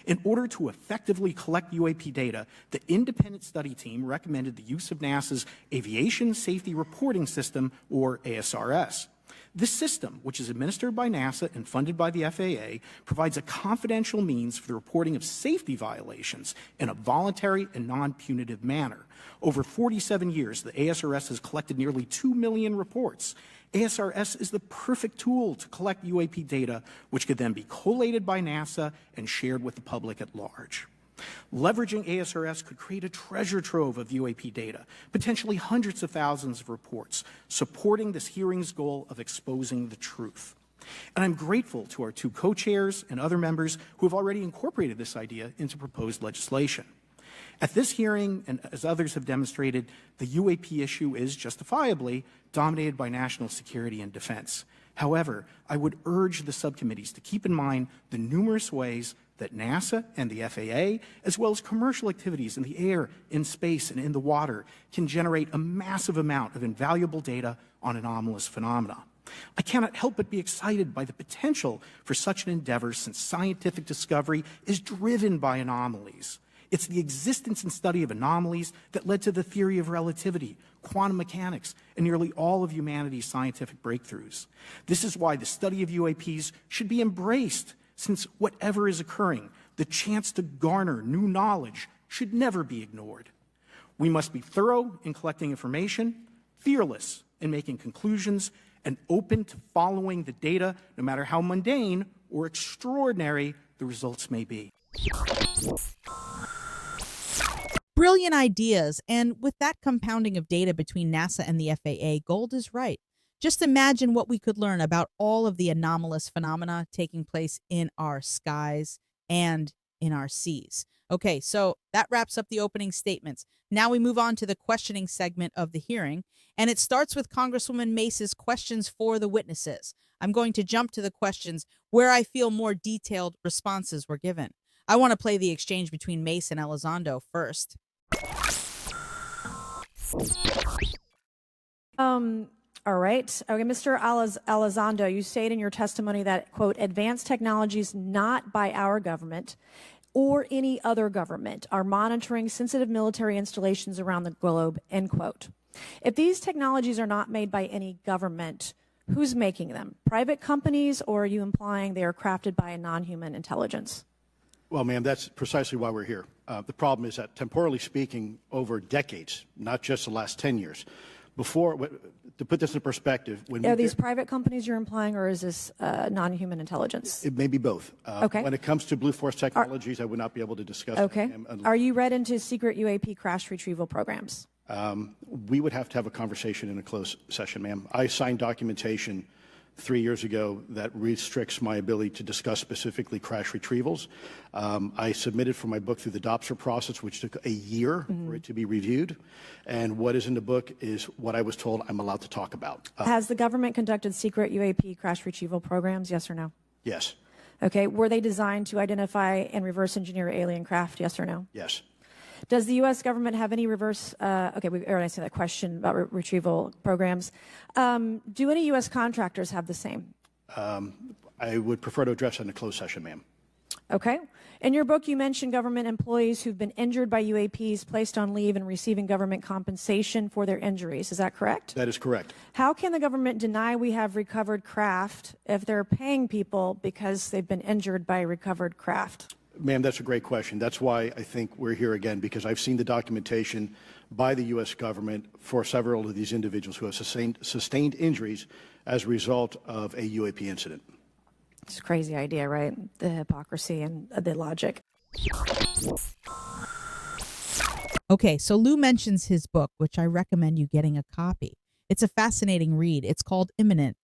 In order to effectively collect UAP data, the independent study team recommended the use of NASA's Aviation Safety Reporting System, or ASRS. This system, which is administered by NASA and funded by the FAA, provides a confidential means for the reporting of safety violations in a voluntary and non-punitive manner. Over 47 years, the ASRS has collected nearly 2 million reports. ASRS is the perfect tool to collect UAP data, which could then be collated by NASA and shared with the public at large. Leveraging ASRS could create a treasure trove of UAP data, potentially hundreds of thousands of reports, supporting this hearing's goal of exposing the truth. And I'm grateful to our two co-chairs and other members who have already incorporated this idea into proposed legislation. At this hearing, and as others have demonstrated, the UAP issue is justifiably dominated by national security and defense. However, I would urge the subcommittees to keep in mind the numerous ways that NASA and the FAA, as well as commercial activities in the air, in space, and in the water, can generate a massive amount of invaluable data on anomalous phenomena. I cannot help but be excited by the potential for such an endeavor, since scientific discovery is driven by anomalies. It's the existence and study of anomalies that led to the theory of relativity, quantum mechanics, and nearly all of humanity's scientific breakthroughs. This is why the study of UAPs should be embraced, since whatever is occurring, the chance to garner new knowledge should never be ignored. We must be thorough in collecting information, fearless in making conclusions, and open to following the data, no matter how mundane or extraordinary the results may be. Brilliant ideas, and with that compounding of data between NASA and the FAA, Gold is right. Just imagine what we could learn about all of the anomalous phenomena taking place in our skies and in our seas. Okay, so that wraps up the opening statements. Now we move on to the questioning segment of the hearing, and it starts with Congresswoman Mace's questions for the witnesses. I'm going to jump to the questions where I feel more detailed responses were given. I want to play the exchange between Mace and Elizondo first. All right. Okay, Mr. Elizondo, you state in your testimony that, quote, advanced technologies not by our government or any other government are monitoring sensitive military installations around the globe, end quote. If these technologies are not made by any government, who's making them? Private companies, or are you implying they are crafted by a non-human intelligence? Well, ma'am, that's precisely why we're here. The problem is that, temporally speaking, over decades, not just the last 10 years, before, to put this in perspective, are these private companies you're implying, or is this non-human intelligence? It may be both. Okay. When it comes to Blue Force Technologies, I would not be able to discuss. Okay. Are you read into secret UAP crash retrieval programs? We would have to have a conversation in a closed session, ma'am. I signed documentation 3 years ago that restricts my ability to discuss specifically crash retrievals. I submitted for my book through the DOPSR process, which took a year for it to be reviewed. And what is in the book is what I was told I'm allowed to talk about. Has the government conducted secret UAP crash retrieval programs, yes or no? Yes. Okay. Were they designed to identify and reverse engineer alien craft, yes or no? Yes. Does the U.S. government have any reverse, okay, we already answered that question about retrieval programs. Do any U.S. contractors have the same? I would prefer to address that in a closed session, ma'am. Okay. In your book, you mentioned government employees who've been injured by UAPs, placed on leave, and receiving government compensation for their injuries. Is that correct? That is correct. How can the government deny we have recovered craft if they're paying people because they've been injured by recovered craft? Ma'am, that's a great question. That's why I think we're here again, because I've seen the documentation by the U.S. government for several of these individuals who have sustained injuries as a result of a UAP incident. It's a crazy idea, right? The hypocrisy and the logic. Okay, so Lou mentions his book, which I recommend you getting a copy. It's a fascinating read. It's called Imminent: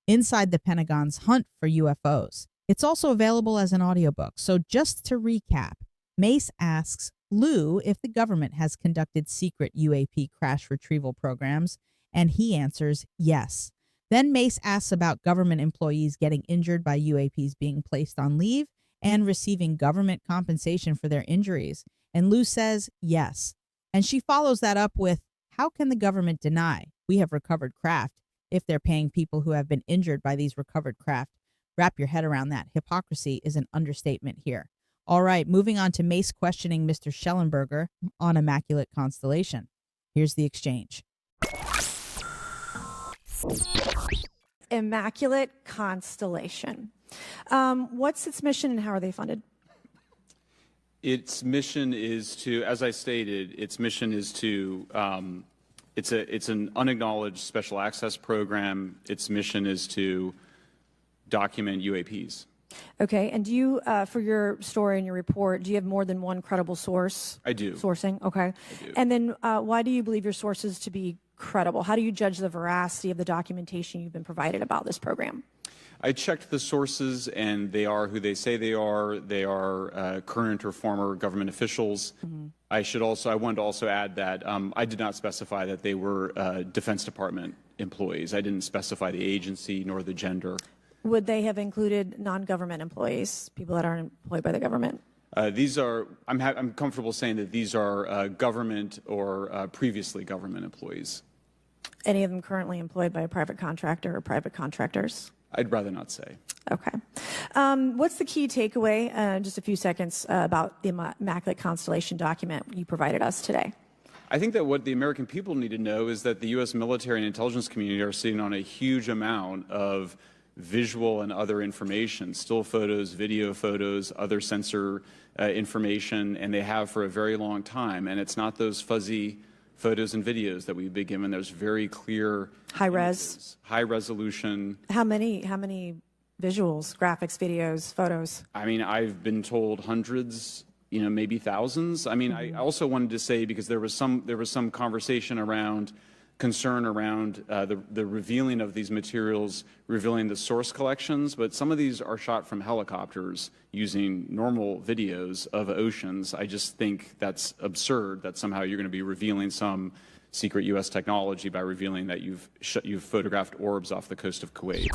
Inside the Pentagon's Hunt for UFOs. It's also available as an audiobook. So just to recap, Mace asks, Lou if the government has conducted secret UAP crash retrieval programs, and he answers yes. Then Mace asks about government employees getting injured by UAPs being placed on leave and receiving government compensation for their injuries, and Lou says yes. And she follows that up with, how can the government deny we have recovered craft if they're paying people who have been injured by these recovered craft? Wrap your head around that. Hypocrisy is an understatement here. All right, moving on to Mace questioning Mr. Schellenberger on Immaculate Constellation. Here's the exchange. Immaculate Constellation. What's its mission and how are they funded? Its mission is to, as I stated, its mission is to, it's an unacknowledged special access program. Its mission is to document UAPs. Okay, and do you, for your story and your report, do you have more than one credible source? I do. Sourcing, okay. I do. And then why do you believe your sources to be credible? How do you judge the veracity of the documentation you've been provided about this program? I checked the sources, and they are who they say they are. They are current or former government officials. Mm-hmm. I wanted to also add that I did not specify that they were Defense Department employees. I didn't specify the agency nor the gender. Would they have included non-government employees, people that aren't employed by the government? These are, I'm comfortable saying that these are government or previously government employees. Any of them currently employed by a private contractor or private contractors? I'd rather not say. Okay. What's the key takeaway, just a few seconds, about the Immaculate Constellation document you provided us today? I think that what the American people need to know is that the U.S. military and intelligence community are sitting on a huge amount of visual and other information, still photos, video photos, other sensor information, and they have for a very long time. And it's not those fuzzy photos and videos that we've been given. There's very clear high res, high resolution. How many visuals, graphics, videos, photos? I mean, I've been told hundreds, maybe thousands. I mean, I also wanted to say, because there was some conversation around concern around the revealing of these materials, revealing the source collections, but some of these are shot from helicopters using normal videos of oceans. I just think that's absurd that somehow you're going to be revealing some secret U.S. technology by revealing that you've photographed orbs off the coast of Kuwait.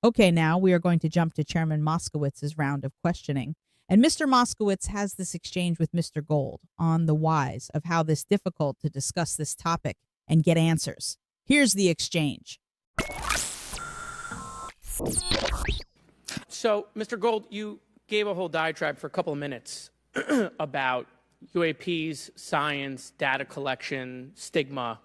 Okay, now we are going to jump to Chairman Moskowitz's round of questioning. And Mr. Moskowitz has this exchange with Mr. Gold on the whys of how this difficult to discuss this topic and get answers. Here's the exchange. So, Mr. Gold, you gave a whole diatribe for a couple of minutes about UAPs, science, data collection, stigma.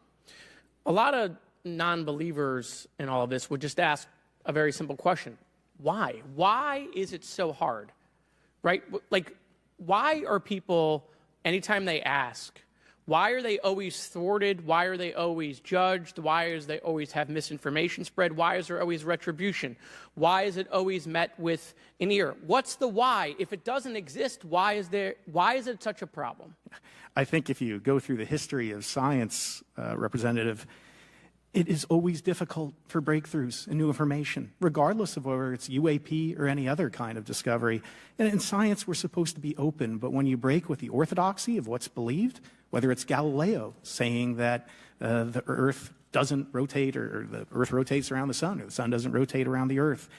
A lot of non-believers in all of this would just ask a very simple question. Why? Why is it so hard? Right? Like, why are people, anytime they ask, why are they always thwarted? Why are they always judged? Why is they always have misinformation spread? Why is there always retribution? Why is it always met with an ear? What's the why? If it doesn't exist, why is it such a problem? I think if you go through the history of science, Representative, it is always difficult for breakthroughs and new information, regardless of whether it's UAP or any other kind of discovery. And in science, we're supposed to be open, but when you break with the orthodoxy of what's believed, whether it's Galileo saying that the Earth doesn't rotate or the Earth rotates around the sun or the sun doesn't rotate around the Earth,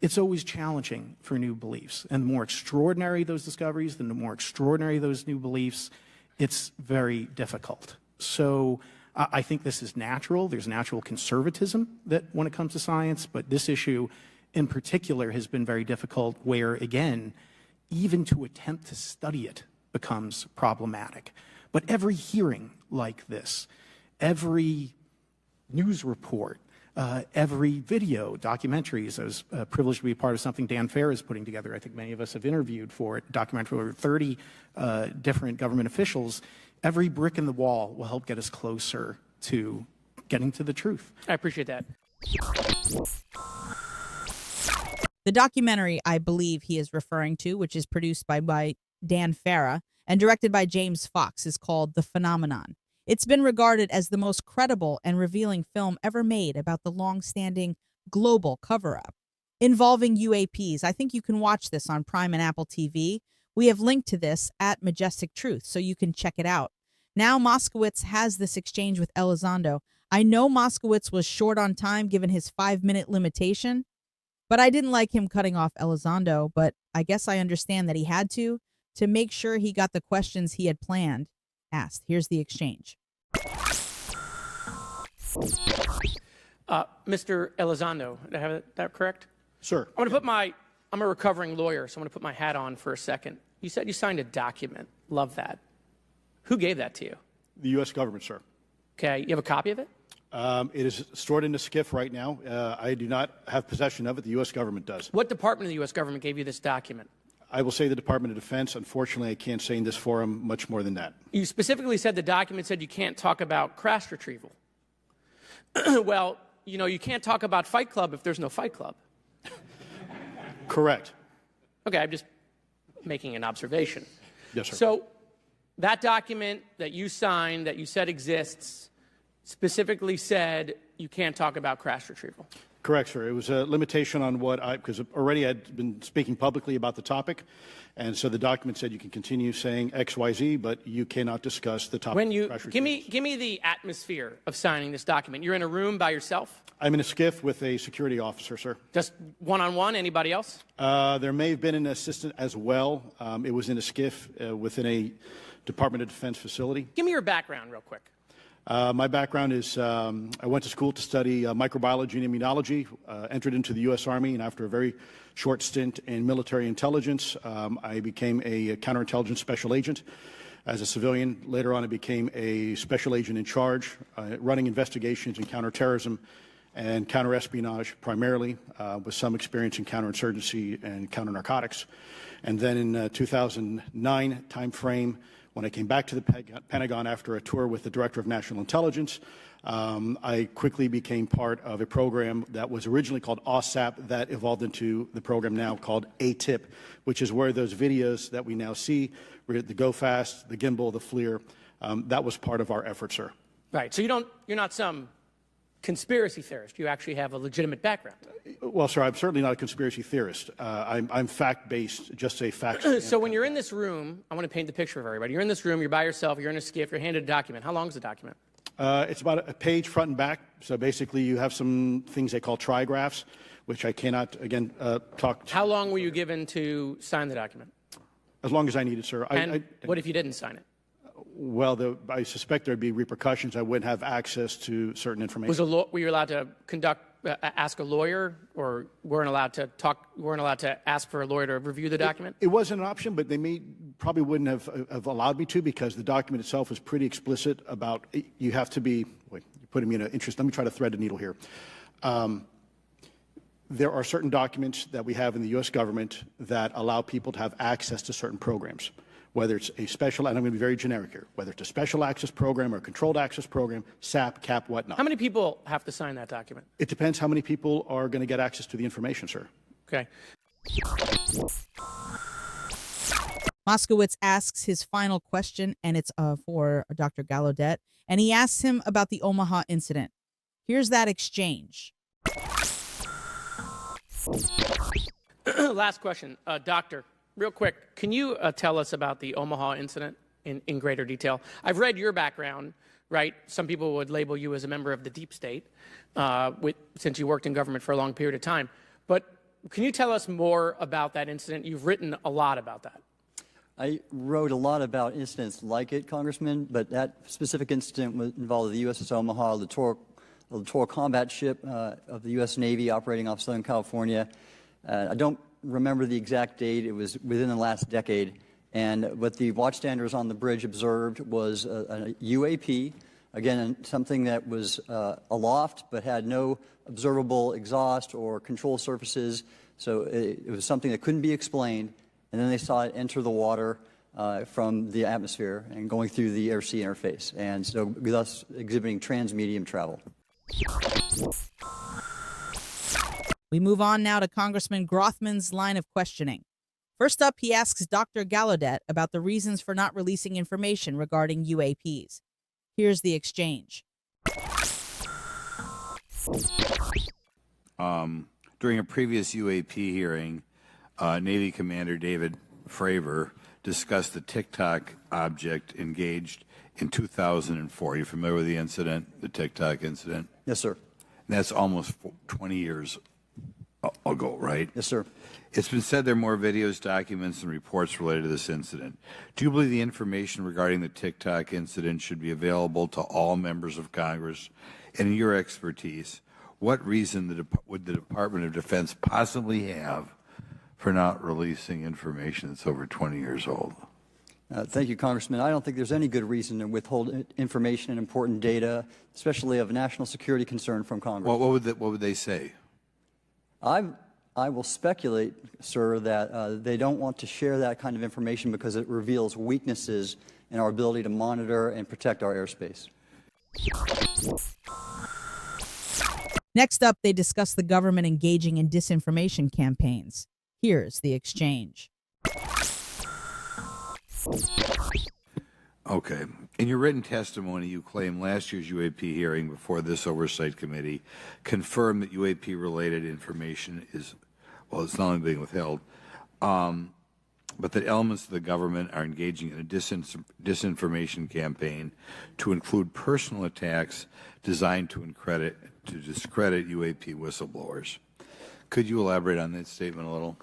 it's always challenging for new beliefs. And the more extraordinary those discoveries, the more extraordinary those new beliefs, it's very difficult. So I think this is natural. There's natural conservatism that when it comes to science, but this issue in particular has been very difficult where, again, even to attempt to study it becomes problematic. But every hearing like this, every news report, every video, documentaries, I was privileged to be a part of something Dan Fair is putting together. I think many of us have interviewed for it, documentary over 30 different government officials. Every brick in the wall will help get us closer to getting to the truth. I appreciate that. The documentary I believe he is referring to, which is produced by Dan Farah and directed by James Fox, is called The Phenomenon. It's been regarded as the most credible and revealing film ever made about the long-standing global cover-up involving UAPs. I think you can watch this on Prime and Apple TV, We have linked to this at Majestic Truth, so you can check it out. Now Moskowitz has this exchange with Elizondo. I know Moskowitz was short on time given his 5-minute limitation, but I didn't like him cutting off Elizondo, but I guess I understand that he had to make sure he got the questions he had planned asked. Here's the exchange. Mr. Elizondo, did I have that correct? Sir. I'm a recovering lawyer, so I'm going to put my hat on for a second. You said you signed a document. Love that. Who gave that to you? The U.S. government, sir. Okay, you have a copy of it? It is stored in a SCIF right now. I do not have possession of it. The U.S. government does. What department of the U.S. government gave you this document? I will say the Department of Defense. Unfortunately, I can't say in this forum much more than that. You specifically said the document said you can't talk about crash retrieval. Well, you can't talk about Fight Club if there's no Fight Club. Correct. Okay, I'm just making an observation. Yes, sir. So that document that you signed, that you said exists, specifically said you can't talk about crash retrieval. Correct, sir. It was a limitation on because already I'd been speaking publicly about the topic, and so the document said you can continue saying X, Y, Z, but you cannot discuss the topic. Give me the atmosphere of signing this document. You're in a room by yourself? I'm in a SCIF with a security officer, sir. Just one-on-one? Anybody else? There may have been an assistant as well. It was in a SCIF within a Department of Defense facility. Give me your background real quick. My background is I went to school to study microbiology and immunology, entered into the U.S. Army, and after a very short stint in military intelligence, I became a counterintelligence special agent. As a civilian, later on I became a special agent in charge, running investigations in counterterrorism and counterespionage primarily, with some experience in counterinsurgency and counternarcotics. And then in 2009 timeframe, when I came back to the Pentagon after a tour with the Director of National Intelligence, I quickly became part of a program that was originally called OSAP that evolved into the program now called ATIP, which is where those videos that we now see, the Go Fast, the Gimbal, the FLIR, that was part of our effort, sir. Right. So you're not some conspiracy theorist. You actually have a legitimate background. Well, sir, I'm certainly not a conspiracy theorist. I'm fact-based, just say facts. So when you're in this room, I want to paint the picture of everybody. You're in this room, you're by yourself, you're in a SCIF, you're handed a document. How long is the document? It's about a page front and back. So basically you have some things they call trigraphs, which I cannot, again, talk to. How long were you given to sign the document? As long as I needed, sir. And what if you didn't sign it? Well, I suspect there'd be repercussions. I wouldn't have access to certain information. Were you allowed to ask a lawyer, or weren't allowed to ask for a lawyer to review the document? It wasn't an option, but they probably wouldn't have allowed me to, because the document itself is pretty explicit about you have to be. Wait, you're putting me in an interest. Let me try to thread the needle here. There are certain documents that we have in the U.S. government that allow people to have access to certain programs, whether it's a special, and I'm going to be very generic here, whether it's a special access program or a controlled access program, SAP, CAP, whatnot. How many people have to sign that document? It depends how many people are going to get access to the information, sir. Okay. Moskowitz asks his final question, and it's for Dr. Gallaudet, and he asks him about the Omaha incident. Here's that exchange. Last question. Doctor, real quick, can you tell us about the Omaha incident in greater detail? I've read your background, right? Some people would label you as a member of the deep state since you worked in government for a long period of time. But can you tell us more about that incident? You've written a lot about that. I wrote a lot about incidents like it, Congressman, but that specific incident involved the USS Omaha, the littoral combat ship of the U.S. Navy operating off Southern California. I don't remember the exact date. It was within the last decade. And what the watchstanders on the bridge observed was a UAP, again, something that was aloft but had no observable exhaust or control surfaces. So it was something that couldn't be explained. And then they saw it enter the water from the atmosphere and going through the air-sea interface, and so thus exhibiting transmedium travel. We move on now to Congressman Grothman's line of questioning. First up, he asks Dr. Gallaudet about the reasons for not releasing information regarding UAPs. Here's the exchange. During a previous UAP hearing, Navy Commander David Fravor discussed the TikTok object engaged in 2004. You familiar with the incident, the TikTok incident? Yes, sir. And that's almost 20 years ago, right? Yes, sir. It's been said there are more videos, documents, and reports related to this incident. Do you believe the information regarding the TikTok incident should be available to all members of Congress? And in your expertise, what reason would the Department of Defense possibly have for not releasing information that's over 20 years old? Thank you, Congressman. I don't think there's any good reason to withhold information and important data, especially of national security concern, from Congress. Well, what would they say? I will speculate, sir, that they don't want to share that kind of information because it reveals weaknesses in our ability to monitor and protect our airspace. Next up, they discuss the government engaging in disinformation campaigns. Here's the exchange. Okay. In your written testimony, you claim last year's UAP hearing before this oversight committee confirmed that UAP-related information is, well, it's not only being withheld, but that elements of the government are engaging in a disinformation campaign to include personal attacks designed to discredit UAP whistleblowers. Could you elaborate on that statement a little?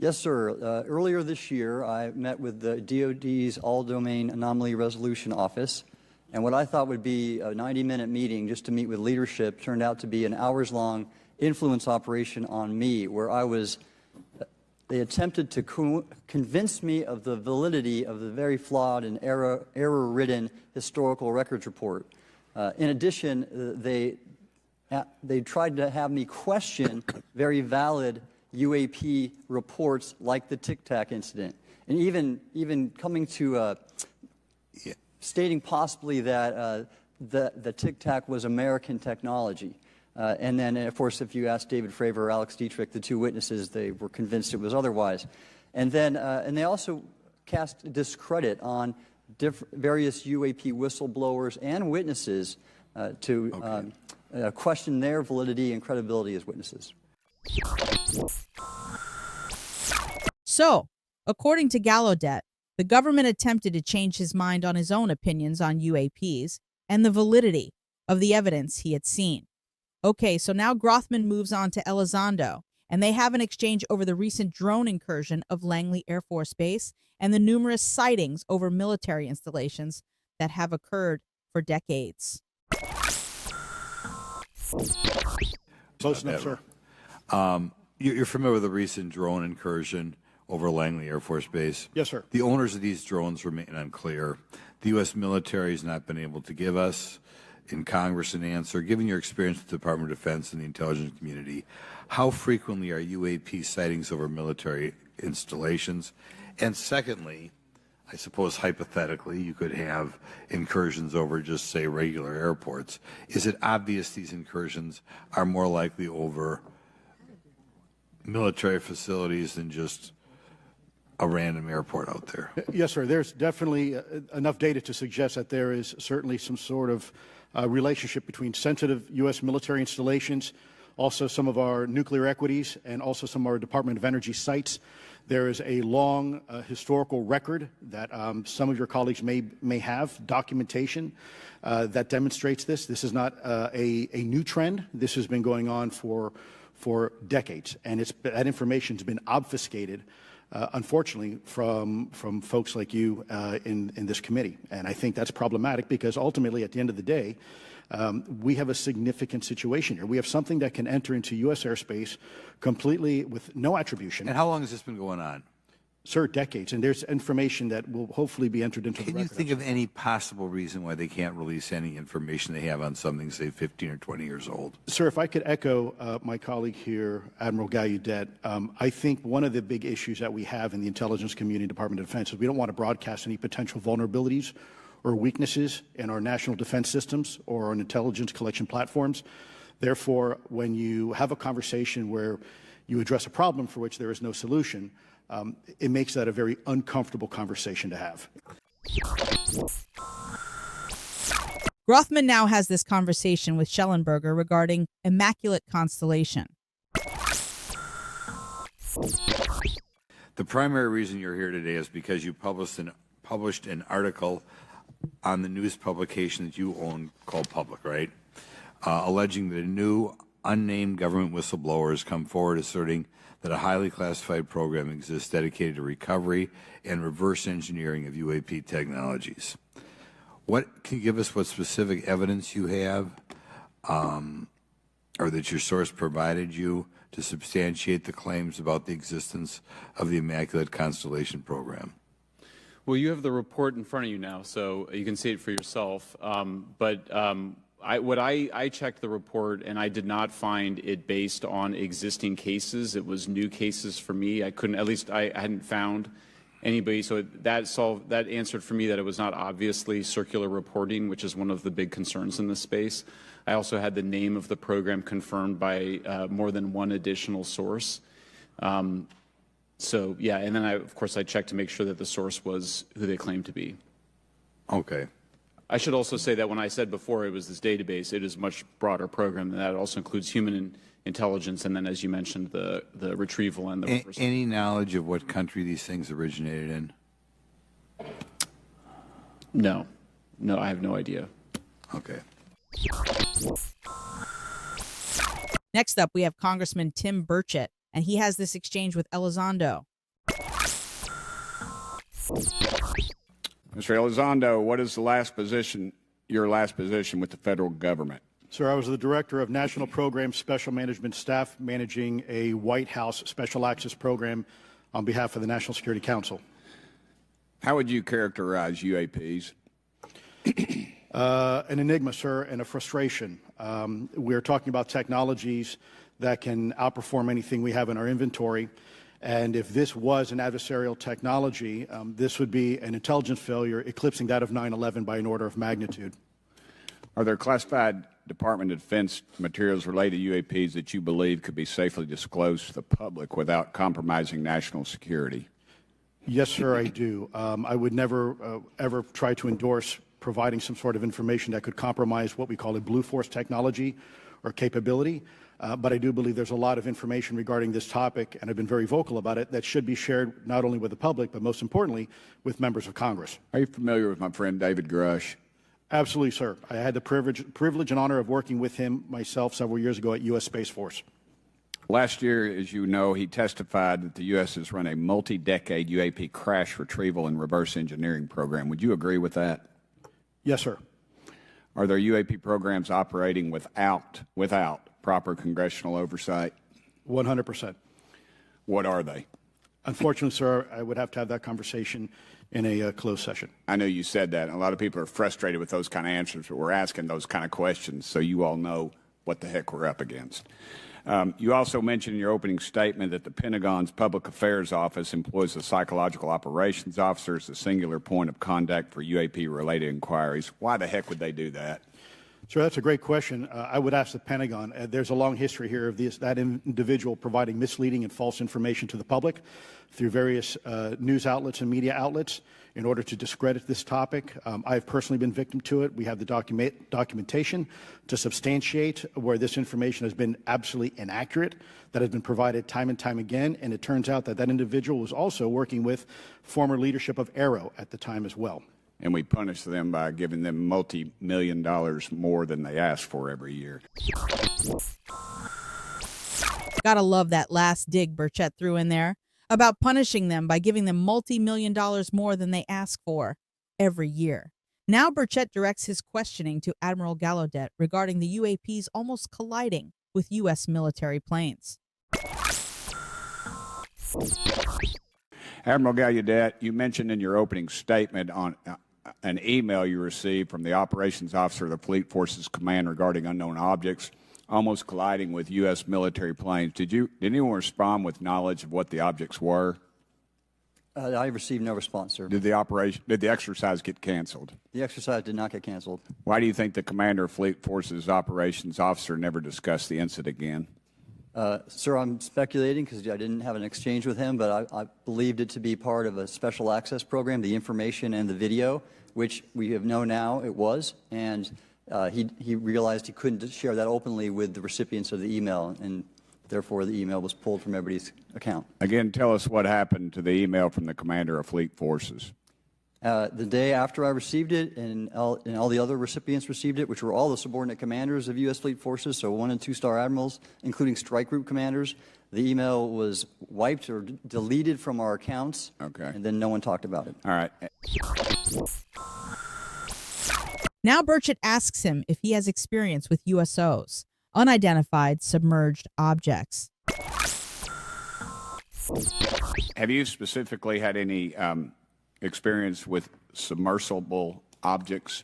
Yes, sir. Earlier this year, I met with the DoD's All-Domain Anomaly Resolution Office, and what I thought would be a 90-minute meeting just to meet with leadership turned out to be an hours-long influence operation on me, where they attempted to convince me of the validity of the very flawed and error-ridden historical records report. In addition, they tried to have me question very valid UAP reports like the Tic Tac incident, and even coming to stating possibly that the Tic Tac was American technology. And then, of course, if you ask David Fravor or Alex Dietrich, the two witnesses, they were convinced it was otherwise. And then, and they also cast discredit on various UAP whistleblowers and witnesses to question their validity and credibility as witnesses. So, according to Gallaudet, the government attempted to change his mind on his own opinions on UAPs and the validity of the evidence he had seen. Okay, so now Grothman moves on to Elizondo, and they have an exchange over the recent drone incursion of Langley Air Force Base and the numerous sightings over military installations that have occurred for decades. Close enough, sir. You're familiar with the recent drone incursion over Langley Air Force Base? Yes, sir. The owners of these drones remain unclear. The U.S. military has not been able to give us in Congress an answer. Given your experience with the Department of Defense and the intelligence community, how frequently are UAP sightings over military installations? And secondly, I suppose hypothetically you could have incursions over just, say, regular airports. Is it obvious these incursions are more likely over military facilities than just a random airport out there? Yes, sir. There's definitely enough data to suggest that there is certainly some sort of relationship between sensitive U.S. military installations, also some of our nuclear equities, and also some of our Department of Energy sites. There is a long historical record that some of your colleagues may have, documentation that demonstrates this. This is not a new trend. This has been going on for decades, and that information's been obfuscated, unfortunately, from folks like you in this committee. And I think that's problematic because ultimately, at the end of the day, we have a significant situation here. We have something that can enter into U.S. airspace completely with no attribution. And how long has this been going on? Sir, decades. And there's information that will hopefully be entered into the record. Can you think of any possible reason why they can't release any information they have on something, say, 15 or 20 years old? Sir, if I could echo my colleague here, Admiral Gallaudet, I think one of the big issues that we have in the intelligence community, Department of Defense, is we don't want to broadcast any potential vulnerabilities or weaknesses in our national defense systems or on intelligence collection platforms. Therefore, when you have a conversation where you address a problem for which there is no solution, it makes that a very uncomfortable conversation to have. Grothman now has this conversation with Schellenberger regarding Immaculate Constellation. The primary reason you're here today is because you published an article on the news publication that you own called Public, right? Alleging that a new unnamed government whistleblower has come forward asserting that a highly classified program exists dedicated to recovery and reverse engineering of UAP technologies. Can you give us what specific evidence you have or that your source provided you to substantiate the claims about the existence of the Immaculate Constellation program? Well, you have the report in front of you now, so you can see it for yourself. I checked the report, and I did not find it based on existing cases. It was new cases for me. I hadn't found anybody. So that answered for me that it was not obviously circular reporting, which is one of the big concerns in this space. I also had the name of the program confirmed by more than one additional source. And then of course I checked to make sure that the source was who they claimed to be. Okay. I should also say that when I said before it was this database, it is a much broader program than that. It also includes human intelligence, and then, as you mentioned, the retrieval and the reversal. Any knowledge of what country these things originated in? No, I have no idea. Okay. Next up, we have Congressman Tim Burchett, and he has this exchange with Elizondo. Mr. Elizondo, what is your last position with the federal government? Sir, I was the Director of National Programs Special Management Staff managing a White House Special Access Program on behalf of the National Security Council. How would you characterize UAPs? An enigma, sir, and a frustration. We're talking about technologies that can outperform anything we have in our inventory. And if this was an adversarial technology, this would be an intelligence failure eclipsing that of 9/11 by an order of magnitude. Are there classified Department of Defense materials related to UAPs that you believe could be safely disclosed to the public without compromising national security? Yes, sir, I do. I would never, ever try to endorse providing some sort of information that could compromise what we call a blue force technology or capability. But I do believe there's a lot of information regarding this topic, and I've been very vocal about it, that should be shared not only with the public, but most importantly, with members of Congress. Are you familiar with my friend David Grush? Absolutely, sir. I had the privilege and honor of working with him myself several years ago at U.S. Space Force. Last year, as you know, he testified that the U.S. has run a multi-decade UAP crash retrieval and reverse engineering program. Would you agree with that? Yes, sir. Are there UAP programs operating without proper congressional oversight? 100%. What are they? Unfortunately, sir, I would have to have that conversation in a closed session. I know you said that, and a lot of people are frustrated with those kind of answers, but we're asking those kind of questions so you all know what the heck we're up against. You also mentioned in your opening statement that the Pentagon's Public Affairs Office employs a psychological operations officer as the singular point of contact for UAP-related inquiries. Why the heck would they do that? Sir, that's a great question. I would ask the Pentagon. There's a long history here of that individual providing misleading and false information to the public through various news outlets and media outlets in order to discredit this topic. I've personally been victim to it. We have the documentation to substantiate where this information has been absolutely inaccurate, that has been provided time and time again, and it turns out that that individual was also working with former leadership of Aero at the time as well. And we punish them by giving them multi-million dollars more than they ask for every year. Gotta love that last dig Burchett threw in there about punishing them by giving them multi-million dollars more than they ask for every year. Now Burchett directs his questioning to Admiral Gallaudet regarding the UAPs almost colliding with U.S. military planes. Admiral Gallaudet, you mentioned in your opening statement on an email you received from the operations officer of the Fleet Forces Command regarding unknown objects almost colliding with U.S. military planes. Did anyone respond with knowledge of what the objects were? I received no response, sir. Did the exercise get canceled? The exercise did not get canceled. Why do you think the commander of Fleet Forces operations officer never discussed the incident again? Sir, I'm speculating because I didn't have an exchange with him, but I believed it to be part of a special access program, the information and the video, which we have known now it was, and he realized he couldn't share that openly with the recipients of the email, and therefore the email was pulled from everybody's account. Again, tell us what happened to the email from the Commander of Fleet Forces. The day after I received it, and all the other recipients received it, which were all the subordinate commanders of U.S. Fleet Forces, so 1- and 2-star admirals, including strike group commanders, the email was wiped or deleted from our accounts, and then no one talked about it. All right. Now Burchett asks him if he has experience with USOs, unidentified submerged objects. Have you specifically had any experience with submersible objects?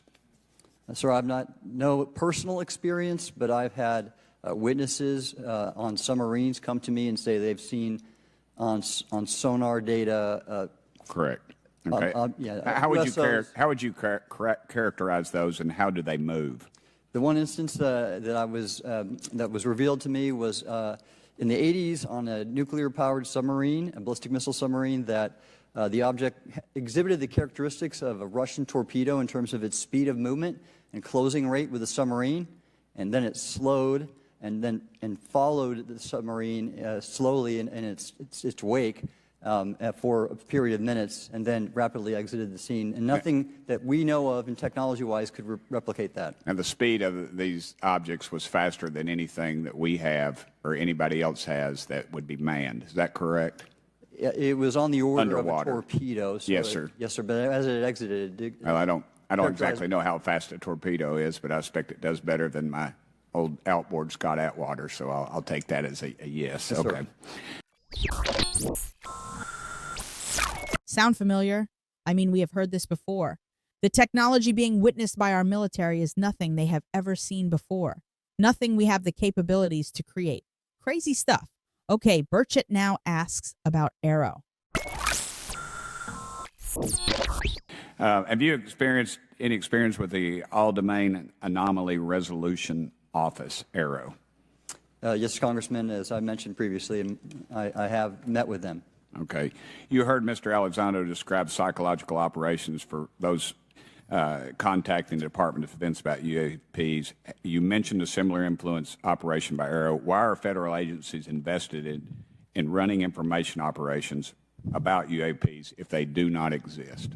Sir, I've no personal experience, but I've had witnesses on submarines come to me and say they've seen on sonar data. Correct. Okay. How would you characterize those, and how do they move? The one instance that was revealed to me was in the 80s on a nuclear-powered submarine, a ballistic missile submarine, that the object exhibited the characteristics of a Russian torpedo in terms of its speed of movement and closing rate with the submarine, and then it slowed and followed the submarine slowly in its wake for a period of minutes, and then rapidly exited the scene. And nothing that we know of, and technology-wise, could replicate that. And the speed of these objects was faster than anything that we have or anybody else has that would be manned. Is that correct? It was on the order Underwater. of a torpedo. So yes, sir. Yes, sir. But as it exited, it well, I don't exactly know how fast a torpedo is, but I expect it does better than my old outboard Scott Atwater. So I'll take that as a yes. Yes, okay. Sir. Sound familiar? I mean, we have heard this before. The technology being witnessed by our military is nothing they have ever seen before. Nothing we have the capabilities to create. Crazy stuff. Okay, Burchett now asks about Arrow. Have you experienced any experience with the All-Domain Anomaly Resolution Office, Arrow? Yes, Congressman, as I mentioned previously, I have met with them. Okay. You heard Mr. Elizondo describe psychological operations for those contacting the Department of Defense about UAPs. You mentioned a similar influence operation by Arrow. Why are federal agencies invested in running information operations about UAPs if they do not exist?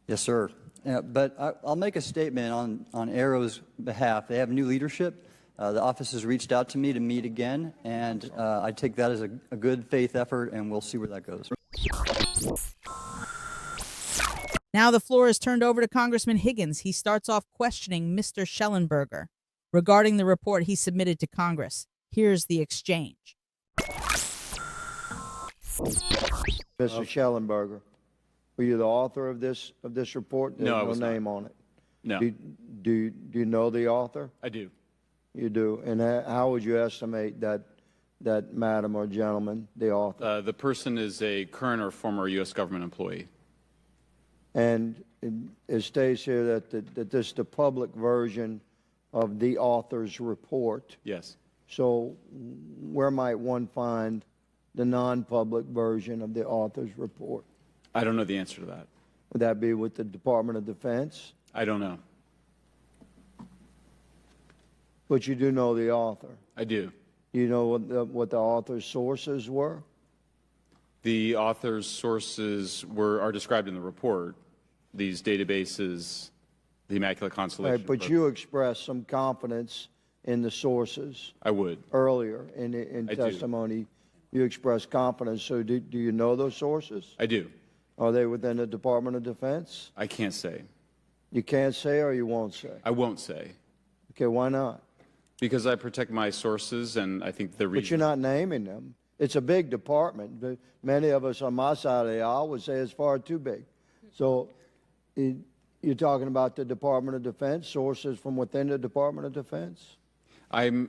Yes, sir. But I'll make a statement on Arrow's behalf. They have new leadership. The office has reached out to me to meet again, and I take that as a good faith effort, and we'll see where that goes. Now the floor is turned over to Congressman Higgins. He starts off questioning Mr. Schellenberger regarding the report he submitted to Congress. Here's the exchange. Mr. Schellenberger, were you the author of this report? No, I was no not. name on it. No. Do you know the author? I do. You do. And how would you estimate that madam or gentleman, the author? The person is a current or former U.S. government employee. And it states here that this is the public version of the author's report. Yes. So where might one find the non-public version of the author's report? I don't know the answer to that. Would that be with the Department of Defense? I don't know. But you do know the author. I do. You know what the author's sources were? The author's sources are described in the report. These databases, the Immaculate Constellation. Right, but you expressed some confidence in the sources. I would. Earlier in testimony, you expressed confidence. So do you know those sources? I do. Are they within the Department of Defense? I can't say. You can't say, or you won't say? I won't say. Okay, why not? Because I protect my sources, and I think the reason. But you're not naming them. It's a big department. But many of us on my side of the aisle would say it's far too big. So you're talking about the Department of Defense, sources from within the Department of Defense? I'm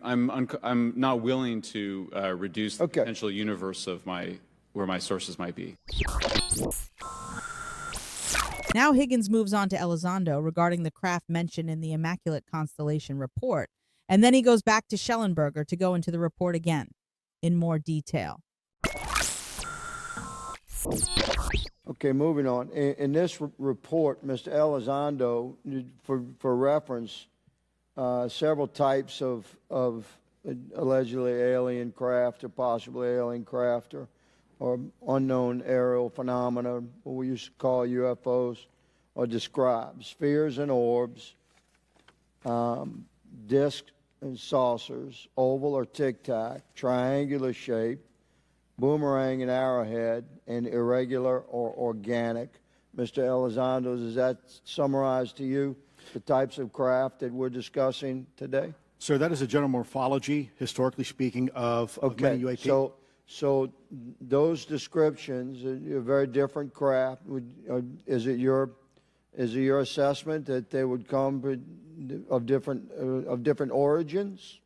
not willing to reduce the potential universe of where my sources might be. Now Higgins moves on to Elizondo regarding the craft mentioned in the Immaculate Constellation report, and then he goes back to Schellenberger to go into the report again in more detail. Okay, moving on. In this report, Mr. Elizondo, for reference, several types of allegedly alien craft or possibly alien craft or unknown aerial phenomena, what we used to call UFOs, are described. Spheres and orbs, discs and saucers, oval or tic-tac, triangular shape, boomerang and arrowhead, and irregular or organic. Mr. Elizondo, does that summarize to you the types of craft that we're discussing today? Sir, that is a general morphology, historically speaking, of many UAP. So those descriptions are very different craft. Is it your assessment that they would come of different origins?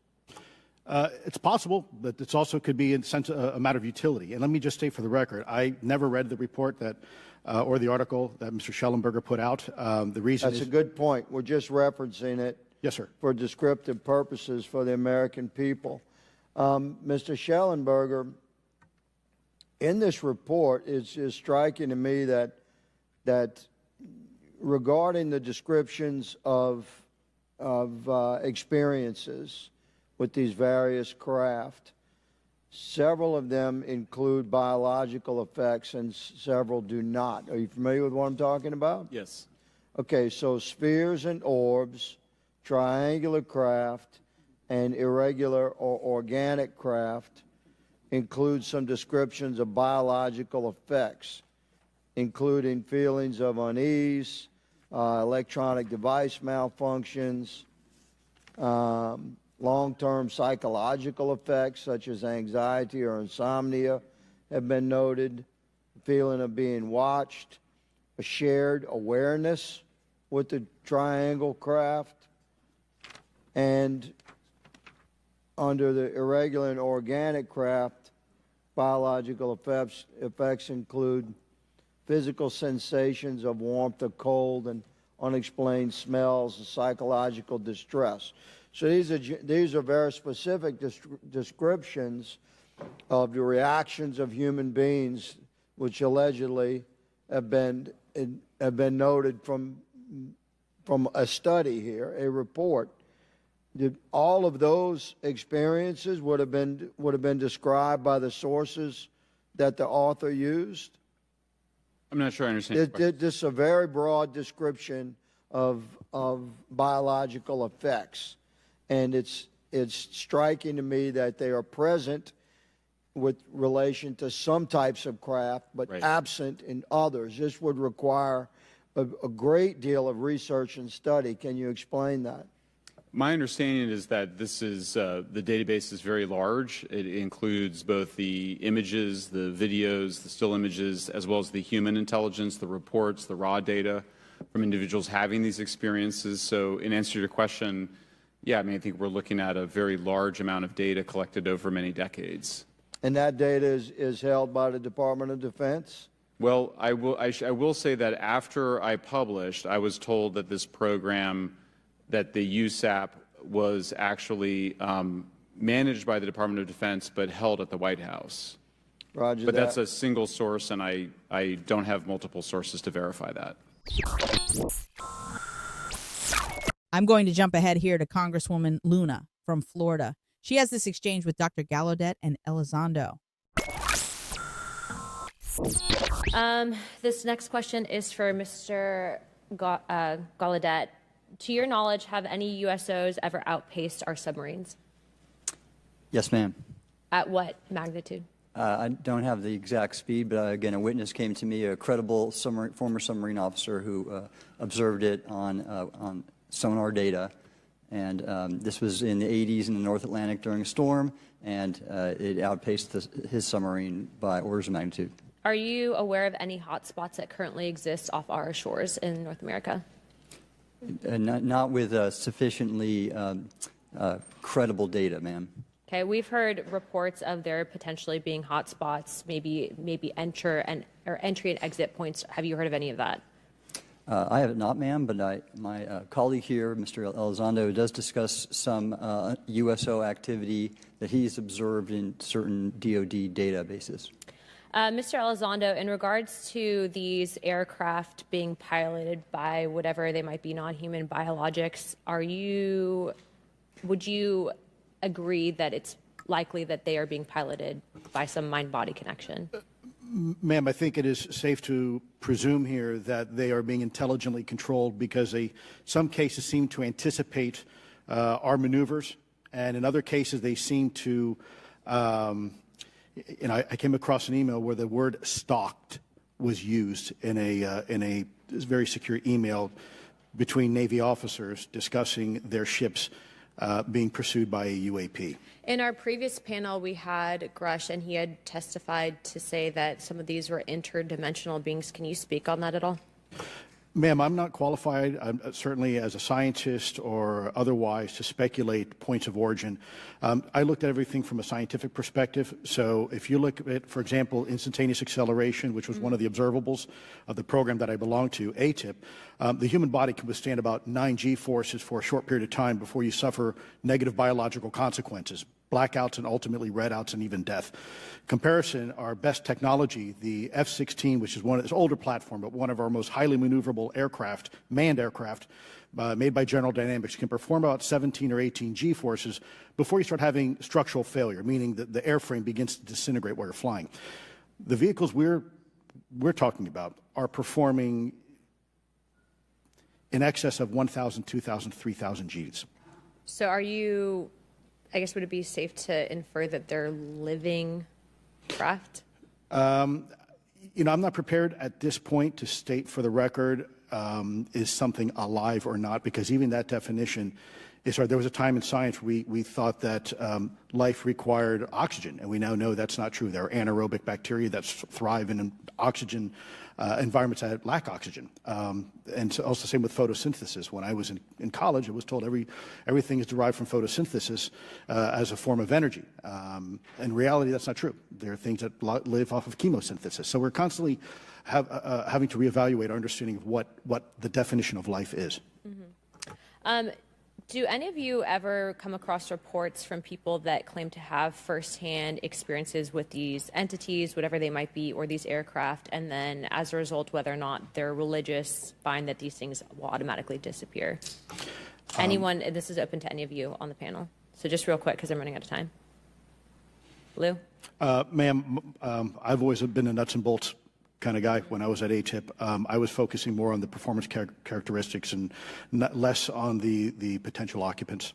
It's possible, but it also could be in sense a matter of utility. And let me just state for the record, I never read the report that or the article that Mr. Schellenberger put out. The reason That's a good point. We're just referencing it. Yes, sir. For descriptive purposes for the American people. Mr. Schellenberger, in this report, it's striking to me that regarding the descriptions of experiences with these various craft, several of them include biological effects and several do not. Are you familiar with what I'm talking about? Yes. Okay, so spheres and orbs, triangular craft, and irregular or organic craft include some descriptions of biological effects, including feelings of unease, electronic device malfunctions, long-term psychological effects such as anxiety or insomnia have been noted, feeling of being watched, a shared awareness with the triangle craft, and under the irregular and organic craft, biological effects include physical sensations of warmth or cold and unexplained smells and psychological distress. So these are very specific descriptions of the reactions of human beings, which allegedly have been noted from a study here, a report. All of those experiences would have been described by the sources that the author used? I'm not sure I understand. This is a very broad description of biological effects, and it's striking to me that they are present with relation to some types of craft, but absent in others. This would require a great deal of research and study. Can you explain that? My understanding is that this is the database is very large. It includes both the images, the videos, the still images, as well as the human intelligence, the reports, the raw data from individuals having these experiences. So in answer to your question, yeah, I mean, I think we're looking at a very large amount of data collected over many decades. And that data is held by the Department of Defense? Well, I will say that after I published, I was told that this program, that the USAP was actually managed by the Department of Defense but held at the White House. Roger but that. That's a single source, and I don't have multiple sources to verify that. I'm going to jump ahead here to Congresswoman Luna from Florida. She has this exchange with Dr. Gallaudet and Elizondo. This next question is for Mr. Gallaudet. To your knowledge, have any USOs ever outpaced our submarines? Yes, ma'am. At what magnitude? I don't have the exact speed, but again, a witness came to me, a credible former submarine officer who observed it on sonar data. And this was in the 80s in the North Atlantic during a storm, and it outpaced his submarine by orders of magnitude. Are you aware of any hot spots that currently exist off our shores in North America? Not with sufficiently credible data, ma'am. Okay, we've heard reports of there potentially being hot spots, maybe entry and exit points. Have you heard of any of that? I have not, ma'am, but my colleague here, Mr. Elizondo, does discuss some USO activity that he's observed in certain DoD databases. Mr. Elizondo, in regards to these aircraft being piloted by whatever they might be, non-human biologics, would you agree that it's likely that they are being piloted by some mind-body connection? Ma'am, I think it is safe to presume here that they are being intelligently controlled because some cases seem to anticipate our maneuvers, and in other cases they seem to, I came across an email where the word stalked was used in a very secure email between Navy officers discussing their ships being pursued by a UAP. In our previous panel, we had Grush, and he had testified to say that some of these were interdimensional beings. Can you speak on that at all? Ma'am, I'm not qualified, certainly as a scientist or otherwise, to speculate points of origin. I looked at everything from a scientific perspective. So if you look at, for example, instantaneous acceleration, which was one of the observables of the program that I belong to, ATIP, the human body can withstand about 9 G-forces for a short period of time before you suffer negative biological consequences, blackouts and ultimately redouts and even death. Comparison, our best technology, the F-16, which is it's an older platform, but one of our most highly maneuverable aircraft, manned aircraft, made by General Dynamics, can perform about 17 or 18 G-forces before you start having structural failure, meaning that the airframe begins to disintegrate while you're flying. The vehicles we're talking about are performing in excess of 1,000, 2,000, 3,000 Gs. So are you, I guess, would it be safe to infer that they're living craft? I'm not prepared at this point to state for the record is something alive or not, because even that definition is hard. There was a time in science we thought that life required oxygen, and we now know that's not true. There are anaerobic bacteria that thrive in oxygen environments that lack oxygen. And so also the same with photosynthesis. When I was in college, I was told everything is derived from photosynthesis as a form of energy. In reality, that's not true. There are things that live off of chemosynthesis. So we're constantly having to reevaluate our understanding of what the definition of life is. Mm-hmm. Do any of you ever come across reports from people that claim to have firsthand experiences with these entities, whatever they might be, or these aircraft, and then as a result, whether or not they're religious, find that these things will automatically disappear? Anyone, and this is open to any of you on the panel. So just real quick, because I'm running out of time. Lou? Ma'am, I've always been a nuts and bolts kind of guy. When I was at ATIP, I was focusing more on the performance characteristics and less on the potential occupants.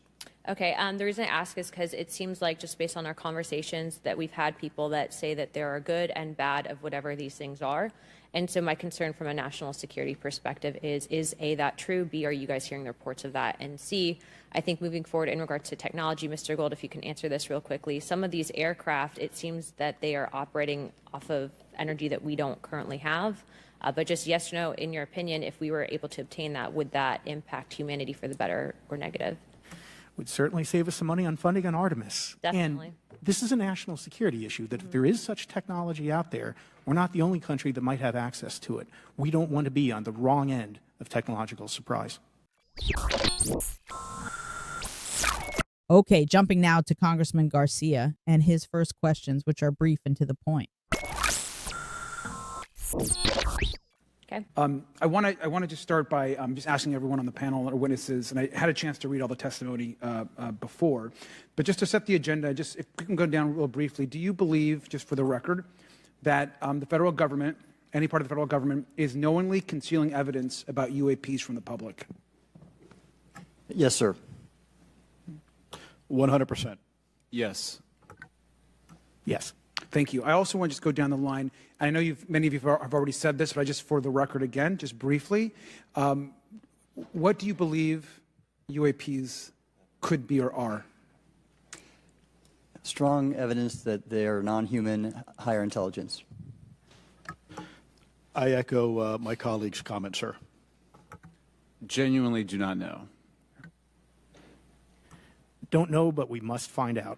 Okay, the reason I ask is because it seems like, just based on our conversations, that we've had people that say that there are good and bad of whatever these things are. And so my concern from a national security perspective is A, that true? B, are you guys hearing the reports of that? And C, I think moving forward in regards to technology, Mr. Gold, if you can answer this real quickly, some of these aircraft, it seems that they are operating off of energy that we don't currently have. But just yes or no, in your opinion, if we were able to obtain that, would that impact humanity for the better or negative? Would certainly save us some money on funding on Artemis. Definitely. And this is a national security issue, that if there is such technology out there, we're not the only country that might have access to it. We don't want to be on the wrong end of technological surprise. Okay, jumping now to Congressman Garcia and his first questions, which are brief and to the point. Okay. I want to just start by just asking everyone on the panel or witnesses, and I had a chance to read all the testimony before, but just to set the agenda, just if we can go down real briefly, do you believe, just for the record, that the federal government, any part of the federal government, is knowingly concealing evidence about UAPs from the public? Yes, sir. 100%. Yes. Yes. Thank you. I also want to just go down the line. I know many of you have already said this, but I just, for the record again, just briefly, what do you believe UAPs could be or are? Strong evidence that they are non-human, higher intelligence. I echo my colleague's comment, sir. Genuinely do not know. Don't know, but we must find out.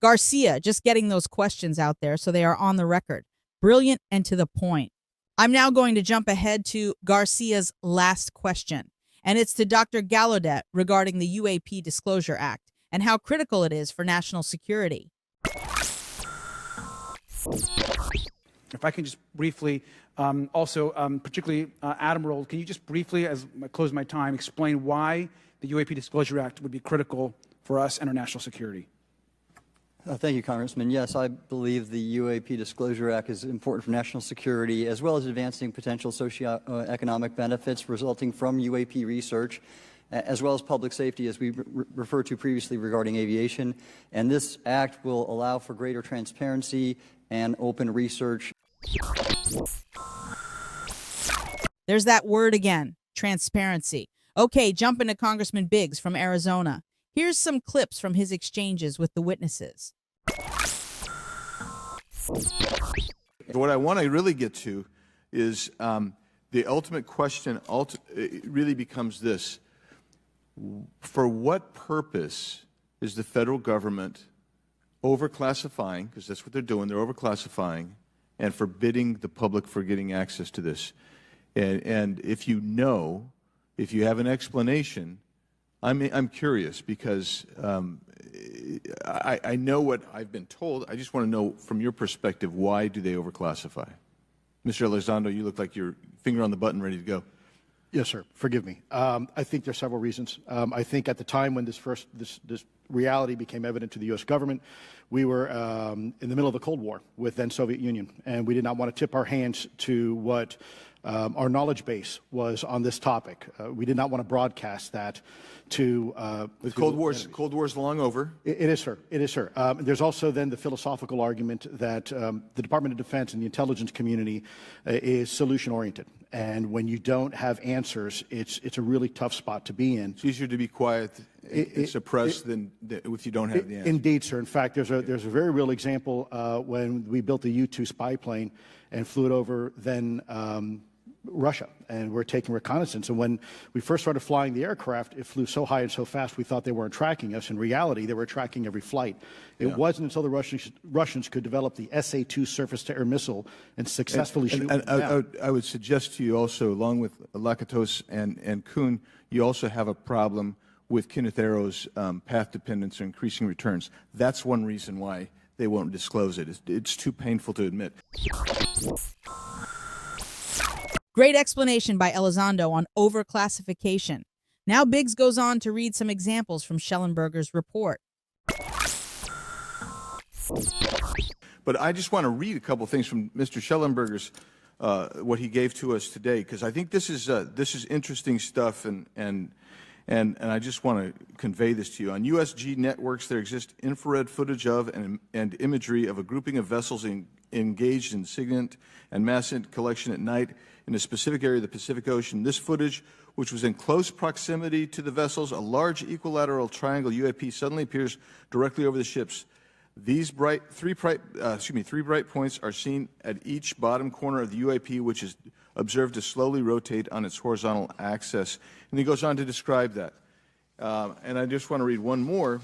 Garcia, just getting those questions out there so they are on the record. Brilliant and to the point. I'm now going to jump ahead to Garcia's last question, and it's to Dr. Gallaudet regarding the UAP Disclosure Act and how critical it is for national security. If I can just briefly, particularly Admiral, can you just briefly, as I close my time, explain why the UAP Disclosure Act would be critical for us and our national security. Thank you, Congressman. Yes, I believe the UAP Disclosure Act is important for national security, as well as advancing potential socioeconomic benefits resulting from UAP research, as well as public safety, as we referred to previously regarding aviation. And this act will allow for greater transparency and open research. There's that word again, transparency. Okay, jumping to Congressman Biggs from Arizona. Here's some clips from his exchanges with the witnesses. What I want to really get to is the ultimate question it really becomes this. For what purpose is the federal government overclassifying, because that's what they're doing, they're overclassifying, and forbidding the public from getting access to this? And if you know, if you have an explanation, I'm curious, because I know what I've been told. I just want to know from your perspective, why do they overclassify? Mr. Elizondo, you look like you're finger on the button, ready to go. Yes, sir. Forgive me. I think there are several reasons. I think at the time when this reality became evident to the U.S. government, we were in the middle of the Cold War with then Soviet Union, and we did not want to tip our hands to what our knowledge base was on this topic. We did not want to broadcast that to the Cold War's long over. It is, sir. It is, sir. There's also then the philosophical argument that the Department of Defense and the intelligence community is solution-oriented. And when you don't have answers, it's a really tough spot to be in. It's easier to be quiet and suppressed than if you don't have the answer. Indeed, sir. In fact, there's a very real example when we built the U-2 spy plane and flew it over then Russia, and we're taking reconnaissance. And when we first started flying the aircraft, it flew so high and so fast we thought they weren't tracking us. In reality, they were tracking every flight. It wasn't until the Russians could develop the SA-2 surface-to-air missile and successfully shoot them down. I would suggest to you also, along with Lakatos and Kuhn, you also have a problem with Kenneth Arrow's path dependence or increasing returns. That's one reason why they won't disclose it. It's too painful to admit. Great explanation by Elizondo on overclassification. Now Biggs goes on to read some examples from Schellenberger's report. But I just want to read a couple things from Mr. Schellenberger's, what he gave to us today, because I think this is interesting stuff, and I just want to convey this to you. On USG networks, there exists infrared footage of and imagery of a grouping of vessels engaged in SIGINT and mass collection at night in a specific area of the Pacific Ocean. This footage, which was in close proximity to the vessels, a large equilateral triangle UAP suddenly appears directly over the ships. These three bright points are seen at each bottom corner of the UAP, which is observed to slowly rotate on its horizontal axis. And he goes on to describe that. And I just want to read one more.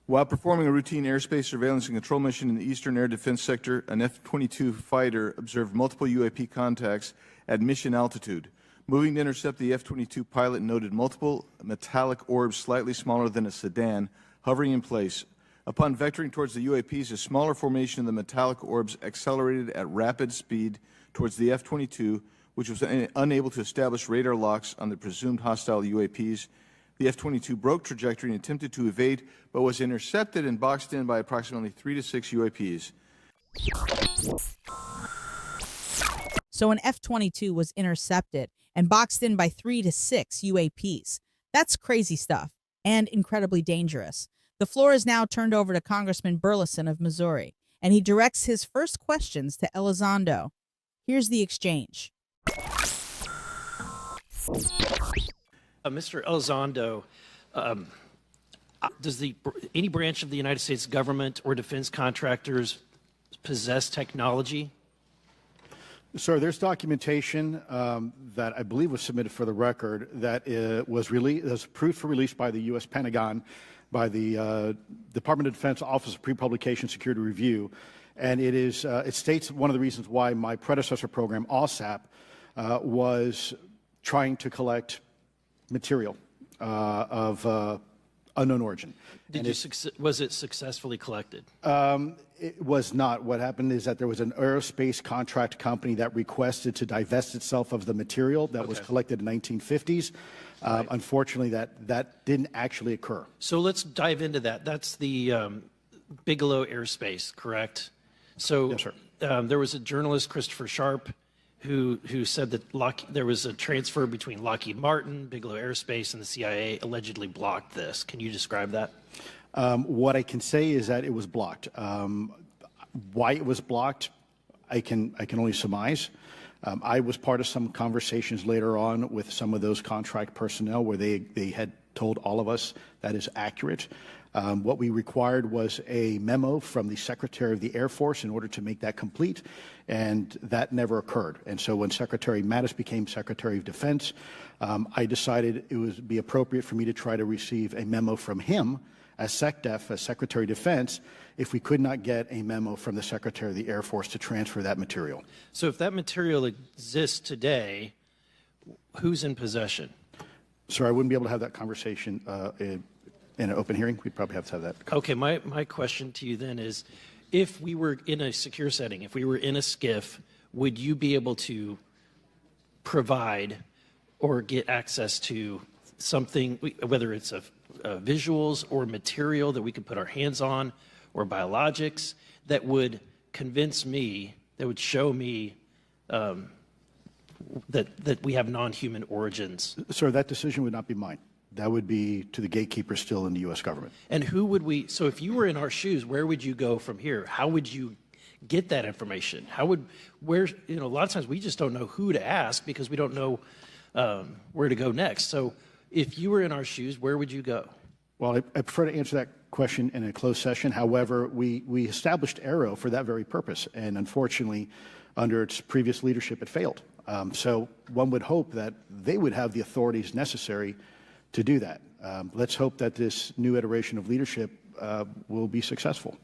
While performing a routine airspace surveillance and control mission in the Eastern Air Defense Sector, an F-22 fighter observed multiple UAP contacts at mission altitude. Moving to intercept the F-22 pilot noted multiple metallic orbs slightly smaller than a sedan hovering in place. Upon vectoring towards the UAPs, a smaller formation of the metallic orbs accelerated at rapid speed towards the F-22, which was unable to establish radar locks on the presumed hostile UAPs. The F-22 broke trajectory and attempted to evade, but was intercepted and boxed in by approximately 3 to 6 UAPs. So an F-22 was intercepted and boxed in by 3 to 6 UAPs. That's crazy stuff and incredibly dangerous. The floor is now turned over to Congressman Burleson of Missouri, and he directs his first questions to Elizondo. Here's the exchange. Mr. Elizondo, does any branch of the United States government or defense contractors possess technology? Sir, there's documentation that I believe was submitted for the record that was approved for release by the U.S. Pentagon, by the Department of Defense Office of Pre-Publication Security Review, and it states one of the reasons why my predecessor program, OSAP, was trying to collect material of unknown origin. Was it successfully collected? It was not. What happened is that there was an aerospace contract company that requested to divest itself of the material that was collected in the 1950s. Unfortunately, that didn't actually occur. So let's dive into that. That's the Bigelow Aerospace, correct? So yes, sir. There was a journalist, Christopher Sharp, who said that there was a transfer between Lockheed Martin, Bigelow Aerospace, and the CIA allegedly blocked this. Can you describe that? What I can say is that it was blocked. Why it was blocked, I can only surmise. I was part of some conversations later on with some of those contract personnel where they had told all of us that is accurate. What we required was a memo from the Secretary of the Air Force in order to make that complete, and that never occurred. And so when Secretary Mattis became Secretary of Defense, I decided it would be appropriate for me to try to receive a memo from him as SecDef, as Secretary of Defense, if we could not get a memo from the Secretary of the Air Force to transfer that material. So if that material exists today, who's in possession? Sir, I wouldn't be able to have that conversation in an open hearing. We'd probably have to have that. Okay, my question to you then is, if we were in a secure setting, if we were in a SCIF, would you be able to provide or get access to something, whether it's visuals or material that we could put our hands on, or biologics, that would convince me, that would show me that we have non-human origins? Sir, that decision would not be mine. That would be to the gatekeepers still in the U.S. government. And who would so if you were in our shoes, where would you go from here? How would you get that information? A lot of times we just don't know who to ask because we don't know where to go next. So if you were in our shoes, where would you go? Well, I prefer to answer that question in a closed session. However, we established Aero for that very purpose, and unfortunately, under its previous leadership, it failed. So one would hope that they would have the authorities necessary to do that. Let's hope that this new iteration of leadership will be successful.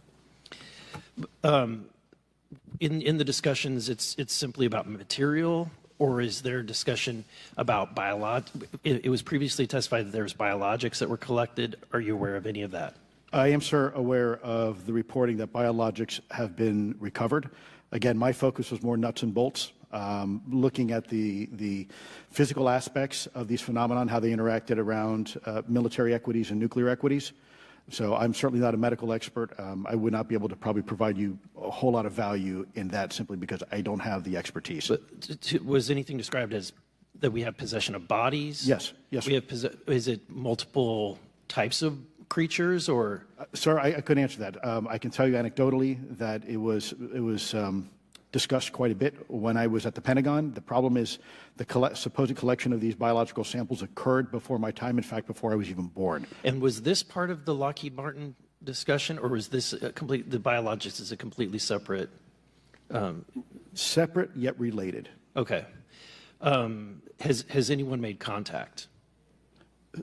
In the discussions, it's simply about material, or is there discussion about it was previously testified that there was biologics that were collected. Are you aware of any of that? I am, sir, aware of the reporting that biologics have been recovered. Again, my focus was more nuts and bolts, looking at the physical aspects of these phenomenon, how they interacted around military equities and nuclear equities. So I'm certainly not a medical expert. I would not be able to probably provide you a whole lot of value in that simply because I don't have the expertise. But was anything described as that we have possession of bodies? Yes. Is it multiple types of creatures, or? Sir, I couldn't answer that. I can tell you anecdotally that it was discussed quite a bit when I was at the Pentagon. The problem is the supposed collection of these biological samples occurred before my time, in fact, before I was even born. And was this part of the Lockheed Martin discussion, or was this the biologics is a completely separate? Separate yet related. Okay. Has anyone made contact?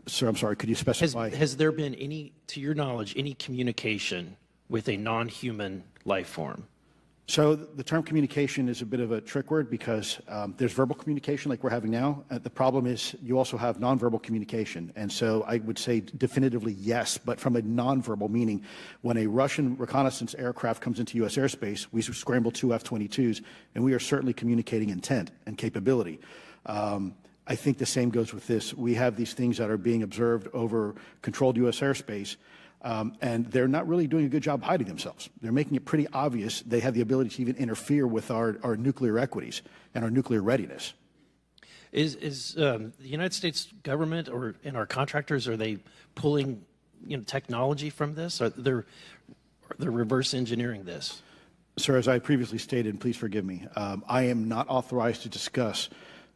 Sir, I'm sorry, could you specify? Has there been any, to your knowledge, any communication with a non-human life form? So the term communication is a bit of a trick word because there's verbal communication like we're having now. The problem is you also have nonverbal communication. And so I would say definitively yes, but from a nonverbal meaning, when a Russian reconnaissance aircraft comes into U.S. airspace, we scramble 2 F-22s, and we are certainly communicating intent and capability. I think the same goes with this. We have these things that are being observed over controlled U.S. airspace, and they're not really doing a good job hiding themselves. They're making it pretty obvious they have the ability to even interfere with our nuclear equities and our nuclear readiness. Is the United States government and our contractors, are they pulling technology from this? Are they're reverse engineering this? Sir, as I previously stated, and please forgive me, I am not authorized to discuss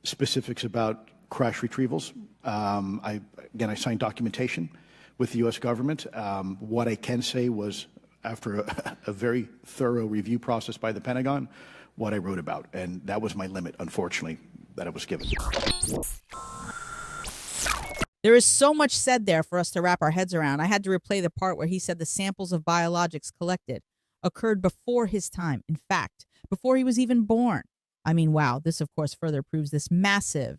specifics about crash retrievals. I signed documentation with the U.S. government. What I can say was, after a very thorough review process by the Pentagon, what I wrote about. And that was my limit, unfortunately, that I was given. There is so much said there for us to wrap our heads around. I had to replay the part where he said the samples of biologics collected occurred before his time. In fact, before he was even born. I mean, wow, this, of course, further proves this massive,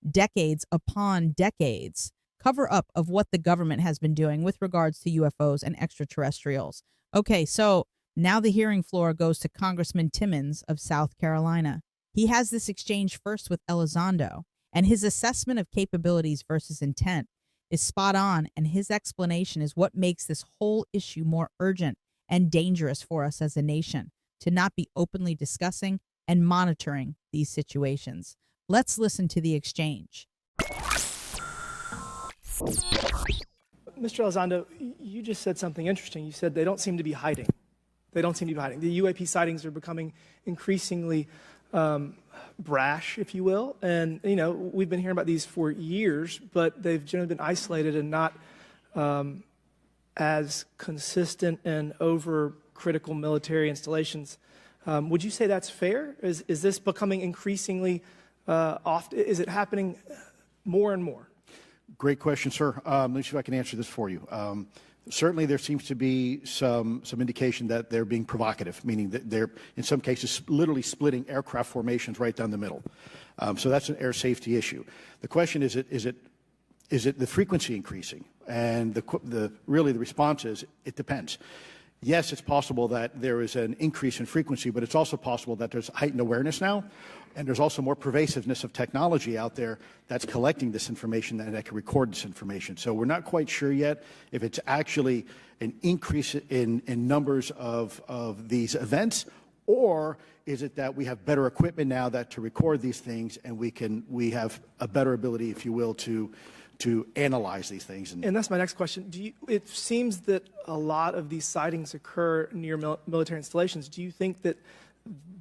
decades upon decades cover up of what the government has been doing with regards to UFOs and extraterrestrials. Okay, so now the hearing floor goes to Congressman Timmons of South Carolina. He has this exchange first with Elizondo, and his assessment of capabilities versus intent is spot on, and his explanation is what makes this whole issue more urgent and dangerous for us as a nation, to not be openly discussing and monitoring these situations. Let's listen to the exchange. Mr. Elizondo, you just said something interesting. You said they don't seem to be hiding. They don't seem to be hiding. The UAP sightings are becoming increasingly brash, if you will. And, you know, we've been hearing about these for years, but they've generally been isolated and not as consistent and over-critical military installations. Would you say that's fair? Is this becoming increasingly often? Is it happening more and more? Great question, sir. Let me see if I can answer this for you. Certainly, there seems to be some indication that they're being provocative, meaning that they're, in some cases, literally splitting aircraft formations right down the middle. So that's an air safety issue. The question is it the frequency increasing? And really the response is it depends. Yes, it's possible that there is an increase in frequency, but it's also possible that there's heightened awareness now, and there's also more pervasiveness of technology out there that's collecting this information and that can record this information. So we're not quite sure yet if it's actually an increase in numbers of these events, or is it that we have better equipment now that to record these things, and we have a better ability, if you will, to analyze these things. And that's my next question. It seems that a lot of these sightings occur near military installations. Do you think that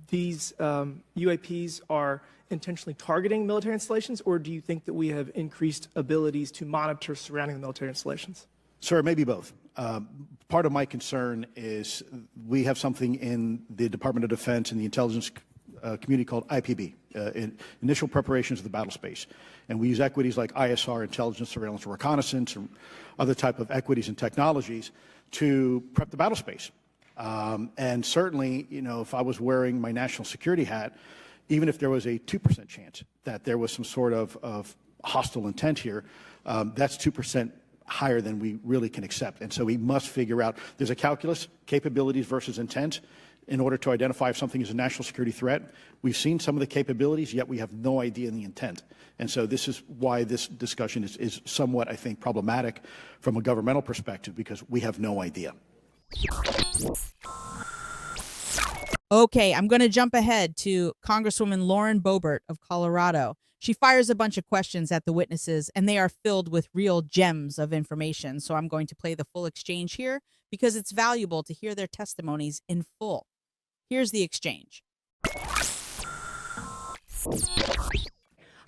these UAPs are intentionally targeting military installations, or do you think that we have increased abilities to monitor surrounding the military installations? Sir, maybe both. Part of my concern is we have something in the Department of Defense and the intelligence community called IPB, Initial Preparations of the Battle Space. And we use equities like ISR, intelligence, surveillance, and reconnaissance, and other type of equities and technologies to prep the battle space. And certainly, you know, if I was wearing my national security hat, even if there was a 2% chance that there was some sort of hostile intent here, that's 2% higher than we really can accept. And so we must figure out, there's a calculus, capabilities versus intent, in order to identify if something is a national security threat. We've seen some of the capabilities, yet we have no idea in the intent. And so this is why this discussion is somewhat, I think, problematic from a governmental perspective, because we have no idea. Okay, I'm going to jump ahead to Congresswoman Lauren Boebert of Colorado. She fires a bunch of questions at the witnesses, and they are filled with real gems of information. So I'm going to play the full exchange here because it's valuable to hear their testimonies in full. Here's the exchange.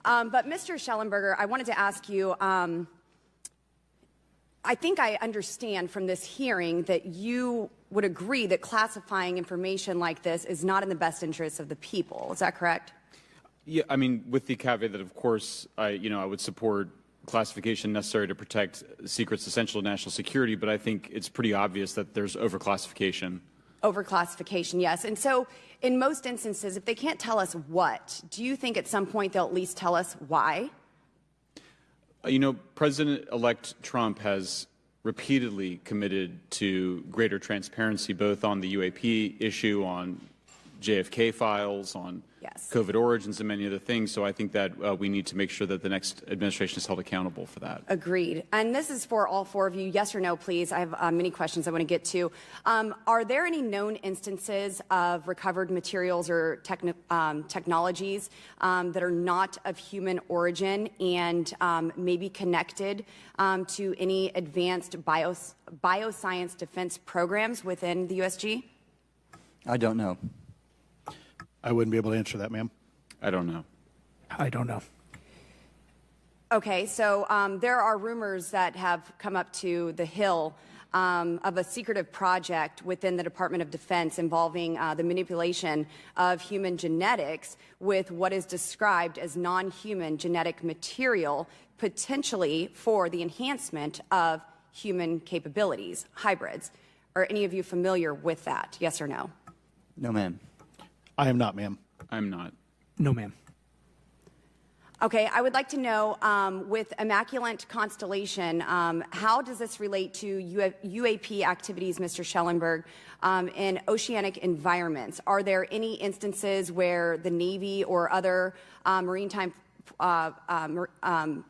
But Mr. Schellenberger, I wanted to ask you, I think I understand from this hearing that you would agree that classifying information like this is not in the best interest of the people. Is that correct? Yeah, I mean, with the caveat that, of course, I would support classification necessary to protect secrets essential to national security, but I think it's pretty obvious that there's overclassification. Overclassification, yes. And so in most instances, if they can't tell us what, do you think at some point they'll at least tell us why? You know, President-elect Trump has repeatedly committed to greater transparency, both on the UAP issue, on JFK files, on COVID origins, and many other things. So I think that we need to make sure that the next administration is held accountable for that. Agreed. And this is for all four of you. Yes or no, please. I have many questions I want to get to. Are there any known instances of recovered materials or technologies that are not of human origin and maybe connected to any advanced bioscience defense programs within the USG? I don't know. I wouldn't be able to answer that, ma'am. I don't know. I don't know. Okay, so there are rumors that have come up to the Hill of a secretive project within the Department of Defense involving the manipulation of human genetics with what is described as non-human genetic material, potentially for the enhancement of human capabilities, hybrids. Are any of you familiar with that? Yes or no? No, ma'am. I am not, ma'am. I'm not. No, ma'am. Okay, I would like to know, with Immaculate Constellation, how does this relate to UAP activities, Mr. Schellenberg, in oceanic environments? Are there any instances where the Navy or other maritime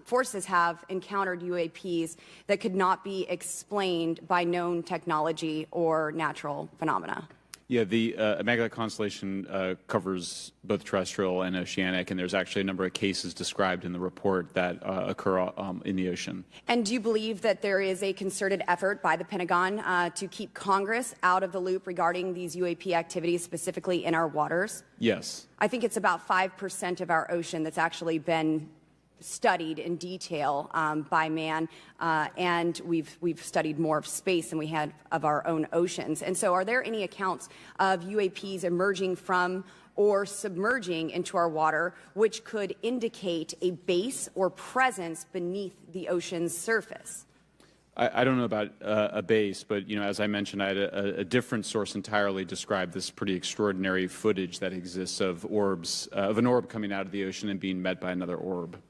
forces have encountered UAPs that could not be explained by known technology or natural phenomena? Yeah, the Immaculate Constellation covers both terrestrial and oceanic, and there's actually a number of cases described in the report that occur in the ocean. And do you believe that there is a concerted effort by the Pentagon to keep Congress out of the loop regarding these UAP activities, specifically in our waters? Yes. I think it's about 5% of our ocean that's actually been studied in detail by man, and we've studied more of space than we had of our own oceans. And so are there any accounts of UAPs emerging from or submerging into our water which could indicate a base or presence beneath the ocean's surface? I don't know about a base, but as I mentioned, I had a different source entirely describe this pretty extraordinary footage that exists of orbs, of an orb coming out of the ocean and being met by another orb.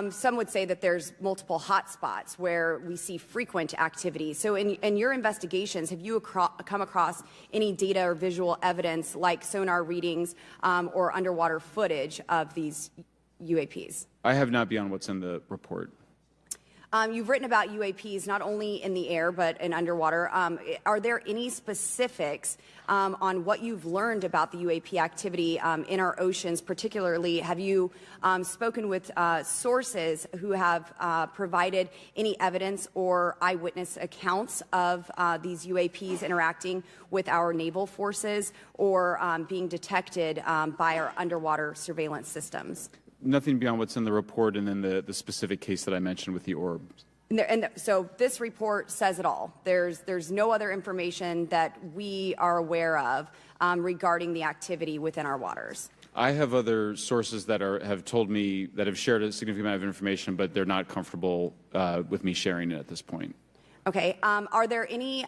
Some would say that there's multiple hotspots where we see frequent activity. So in your investigations, have you come across any data or visual evidence like sonar readings or underwater footage of these UAPs? I have not beyond what's in the report. You've written about UAPs not only in the air but in underwater. Are there any specifics on what you've learned about the UAP activity in our oceans? Particularly, have you spoken with sources who have provided any evidence or eyewitness accounts of these UAPs interacting with our naval forces or being detected by our underwater surveillance systems? Nothing beyond what's in the report and then the specific case that I mentioned with the orbs. So this report says it all. There's no other information that we are aware of regarding the activity within our waters. I have other sources that have told me that have shared a significant amount of information, but they're not comfortable with me sharing it at this point. Okay. Are there any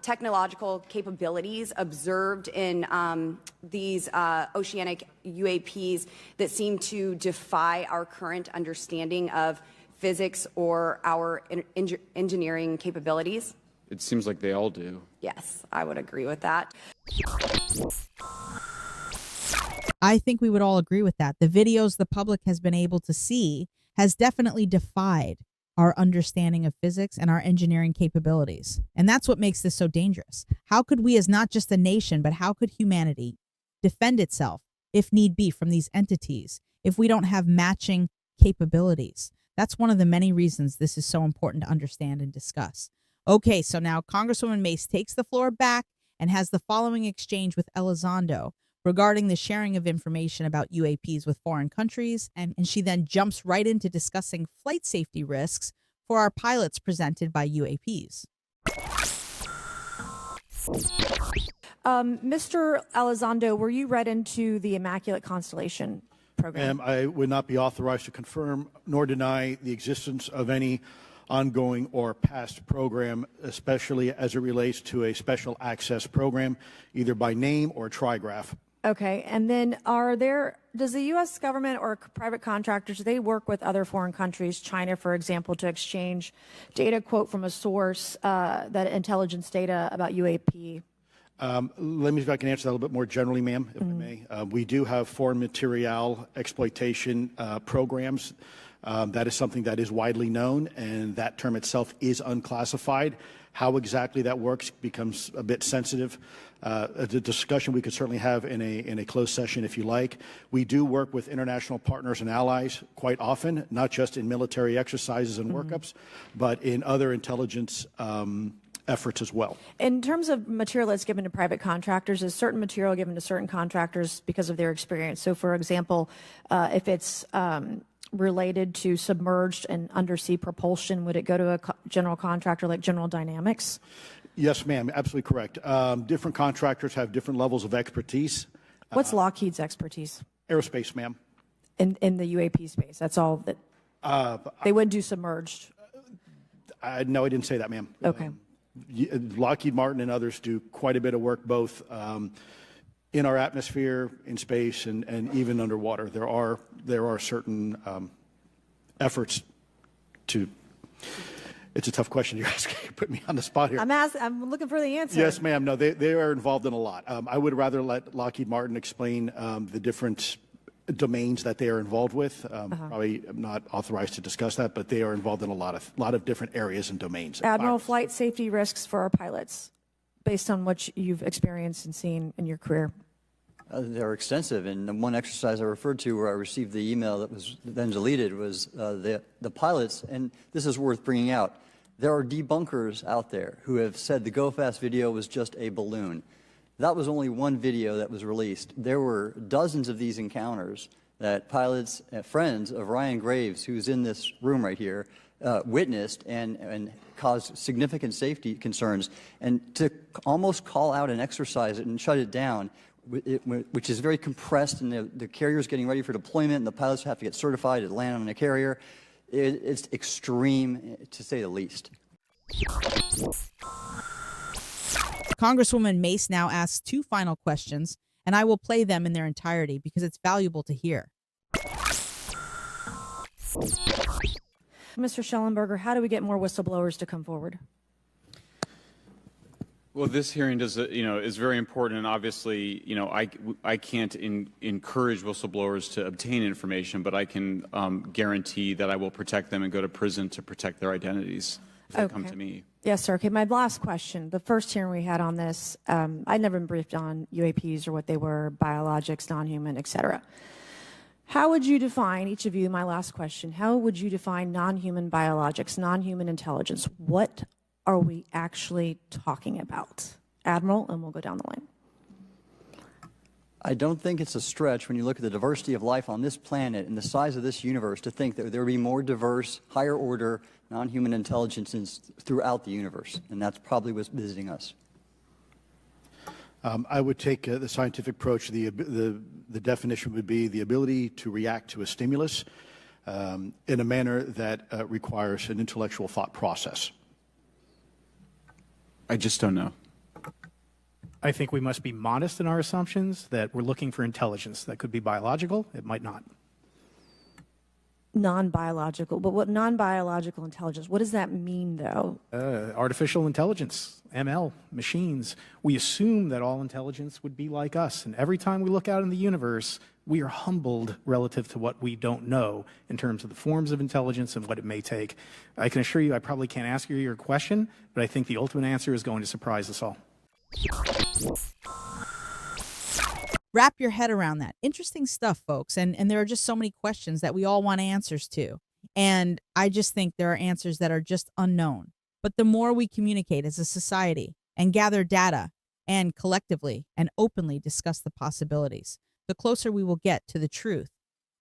technological capabilities observed in these oceanic UAPs that seem to defy our current understanding of physics or our engineering capabilities? It seems like they all do. Yes, I would agree with that. I think we would all agree with that. The videos the public has been able to see has definitely defied our understanding of physics and our engineering capabilities. And that's what makes this so dangerous. How could we, as not just a nation, but how could humanity defend itself, if need be, from these entities if we don't have matching capabilities? That's one of the many reasons this is so important to understand and discuss. Okay, so now Congresswoman Mace takes the floor back and has the following exchange with Elizondo regarding the sharing of information about UAPs with foreign countries, and she then jumps right into discussing flight safety risks for our pilots presented by UAPs. Mr. Elizondo, were you read into the Immaculate Constellation program? I would not be authorized to confirm nor deny the existence of any ongoing or past program, especially as it relates to a special access program, either by name or trigraph. Okay, and then does the U.S. government or private contractors, do they work with other foreign countries, China, for example, to exchange data, quote from a source, that intelligence data about UAP? Let me see if I can answer that a little bit more generally, ma'am, if I may. We do have foreign material exploitation programs. That is something that is widely known, and that term itself is unclassified. How exactly that works becomes a bit sensitive. The discussion we could certainly have in a closed session if you like. We do work with international partners and allies quite often, not just in military exercises and workups, but in other intelligence efforts as well. In terms of material that's given to private contractors, is certain material given to certain contractors because of their experience? So, for example, if it's related to submerged and undersea propulsion, would it go to a general contractor like General Dynamics? Yes, ma'am, absolutely correct. Different contractors have different levels of expertise. What's Lockheed's expertise? Aerospace, ma'am. In the UAP space, that's all that they would do submerged? No, I didn't say that, ma'am. Okay. Lockheed Martin and others do quite a bit of work both in our atmosphere, in space, and even underwater. There are certain efforts to. It's a tough question you're asking. You put me on the spot here. I'm looking for the answer. Yes, ma'am. No, they are involved in a lot. I would rather let Lockheed Martin explain the different domains that they are involved with. Probably am not authorized to discuss that, but they are involved in a lot of different areas and domains. Admiral, flight safety risks for our pilots, based on what you've experienced and seen in your career. They're extensive, and the one exercise I referred to where I received the email that was then deleted was the pilots, and this is worth bringing out. There are debunkers out there who have said the Go Fast video was just a balloon. That was only one video that was released. There were dozens of these encounters that pilots, friends of Ryan Graves, who's in this room right here, witnessed and caused significant safety concerns. And to almost call out and exercise it and shut it down, which is very compressed, and the carrier's getting ready for deployment, and the pilots have to get certified to land on a carrier. It's extreme, to say the least. Congresswoman Mace now asks 2 final questions, and I will play them in their entirety because it's valuable to hear. Mr. Schellenberger, how do we get more whistleblowers to come forward? Well, this hearing is very important, and obviously, I can't encourage whistleblowers to obtain information, but I can guarantee that I will protect them and go to prison to protect their identities if they come to me. Yes, sir. Okay, my last question. The first hearing we had on this, I'd never been briefed on UAPs or what they were, biologics, non-human, et cetera. How would you define, each of you, my last question, how would you define non-human biologics, non-human intelligence? What are we actually talking about? Admiral, and we'll go down the line. I don't think it's a stretch when you look at the diversity of life on this planet and the size of this universe to think that there would be more diverse, higher order, non-human intelligences throughout the universe, and that's probably what's visiting us. I would take the scientific approach. The definition would be the ability to react to a stimulus in a manner that requires an intellectual thought process. I just don't know. I think we must be modest in our assumptions that we're looking for intelligence. That could be biological, it might not. Non-biological, but what non-biological intelligence, what does that mean, though? Artificial intelligence, ML, machines. We assume that all intelligence would be like us, and every time we look out in the universe, we are humbled relative to what we don't know in terms of the forms of intelligence and what it may take. I can assure you I probably can't ask you your question, but I think the ultimate answer is going to surprise us all. Wrap your head around that. Interesting stuff, folks. And there are just so many questions that we all want answers to. And I just think there are answers that are just unknown. But the more we communicate as a society and gather data and collectively and openly discuss the possibilities, the closer we will get to the truth,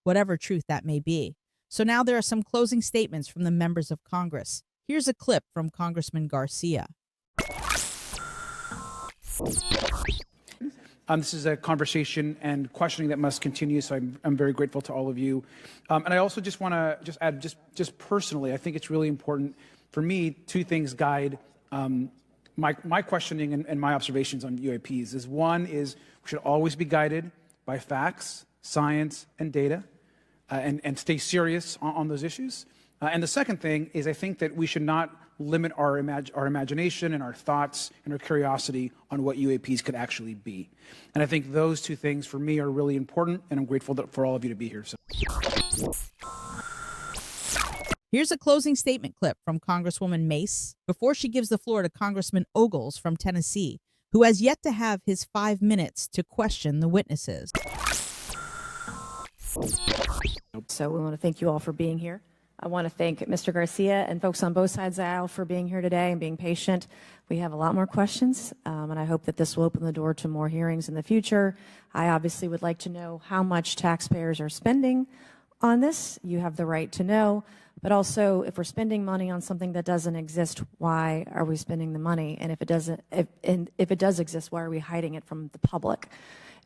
whatever truth that may be. So now there are some closing statements from the members of Congress. Here's a clip from Congressman Garcia. This is a conversation and questioning that must continue, so I'm very grateful to all of you. And I also just want to add, just personally, I think it's really important for me, 2 things guide my questioning and my observations on UAPs. One is we should always be guided by facts, science, and data, and stay serious on those issues. And the second thing is I think that we should not limit our imagination and our thoughts and our curiosity on what UAPs could actually be. And I think those 2 things for me are really important, and I'm grateful for all of you to be here. So. Here's a closing statement clip from Congresswoman Mace before she gives the floor to Congressman Ogles from Tennessee, who has yet to have his 5 minutes to question the witnesses. So we want to thank you all for being here. I want to thank Mr. Garcia and folks on both sides of the aisle for being here today and being patient. We have a lot more questions, and I hope that this will open the door to more hearings in the future. I obviously would like to know how much taxpayers are spending on this. You have the right to know. But also, if we're spending money on something that doesn't exist, why are we spending the money? And if it does exist, why are we hiding it from the public?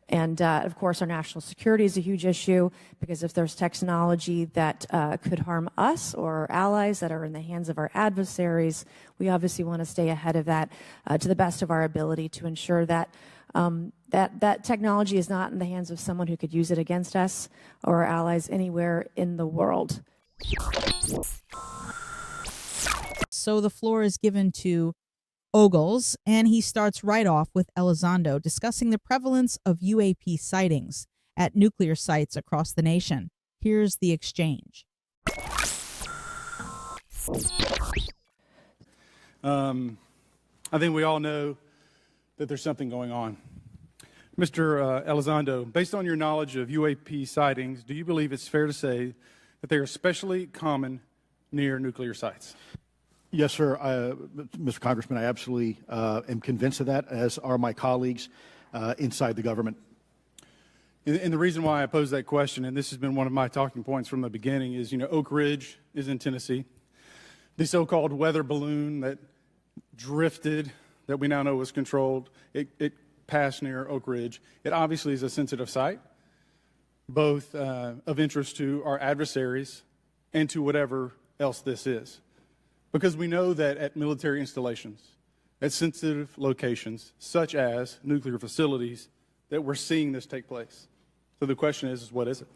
And of course, our national security is a huge issue, because if there's technology that could harm us or our allies that are in the hands of our adversaries, we obviously want to stay ahead of that to the best of our ability to ensure that That technology is not in the hands of someone who could use it against us or our allies anywhere in the world. So the floor is given to Ogles, and he starts right off with Elizondo discussing the prevalence of UAP sightings at nuclear sites across the nation. Here's the exchange. I think we all know that there's something going on. Mr. Elizondo, based on your knowledge of UAP sightings, do you believe it's fair to say that they are especially common near nuclear sites? Yes, sir. Mr. Congressman, I absolutely am convinced of that, as are my colleagues inside the government. And the reason why I pose that question, and this has been one of my talking points from the beginning, is, Oak Ridge is in Tennessee. The so-called weather balloon that drifted, that we now know was controlled, it passed near Oak Ridge. It obviously is a sensitive site, both of interest to our adversaries and to whatever else this is. Because we know that at military installations, at sensitive locations, such as nuclear facilities, that we're seeing this take place. So the question is what is it?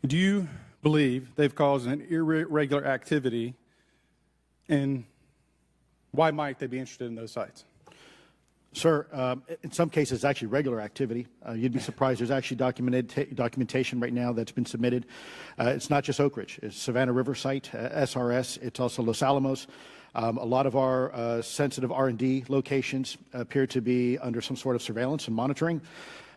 Do you believe they've caused an irregular activity, and why might they be interested in those sites? Sir, in some cases, it's actually regular activity. You'd be surprised. There's actually documentation right now that's been submitted. It's not just Oak Ridge. It's Savannah River site, SRS. It's also Los Alamos. A lot of our sensitive R&D locations appear to be under some sort of surveillance and monitoring.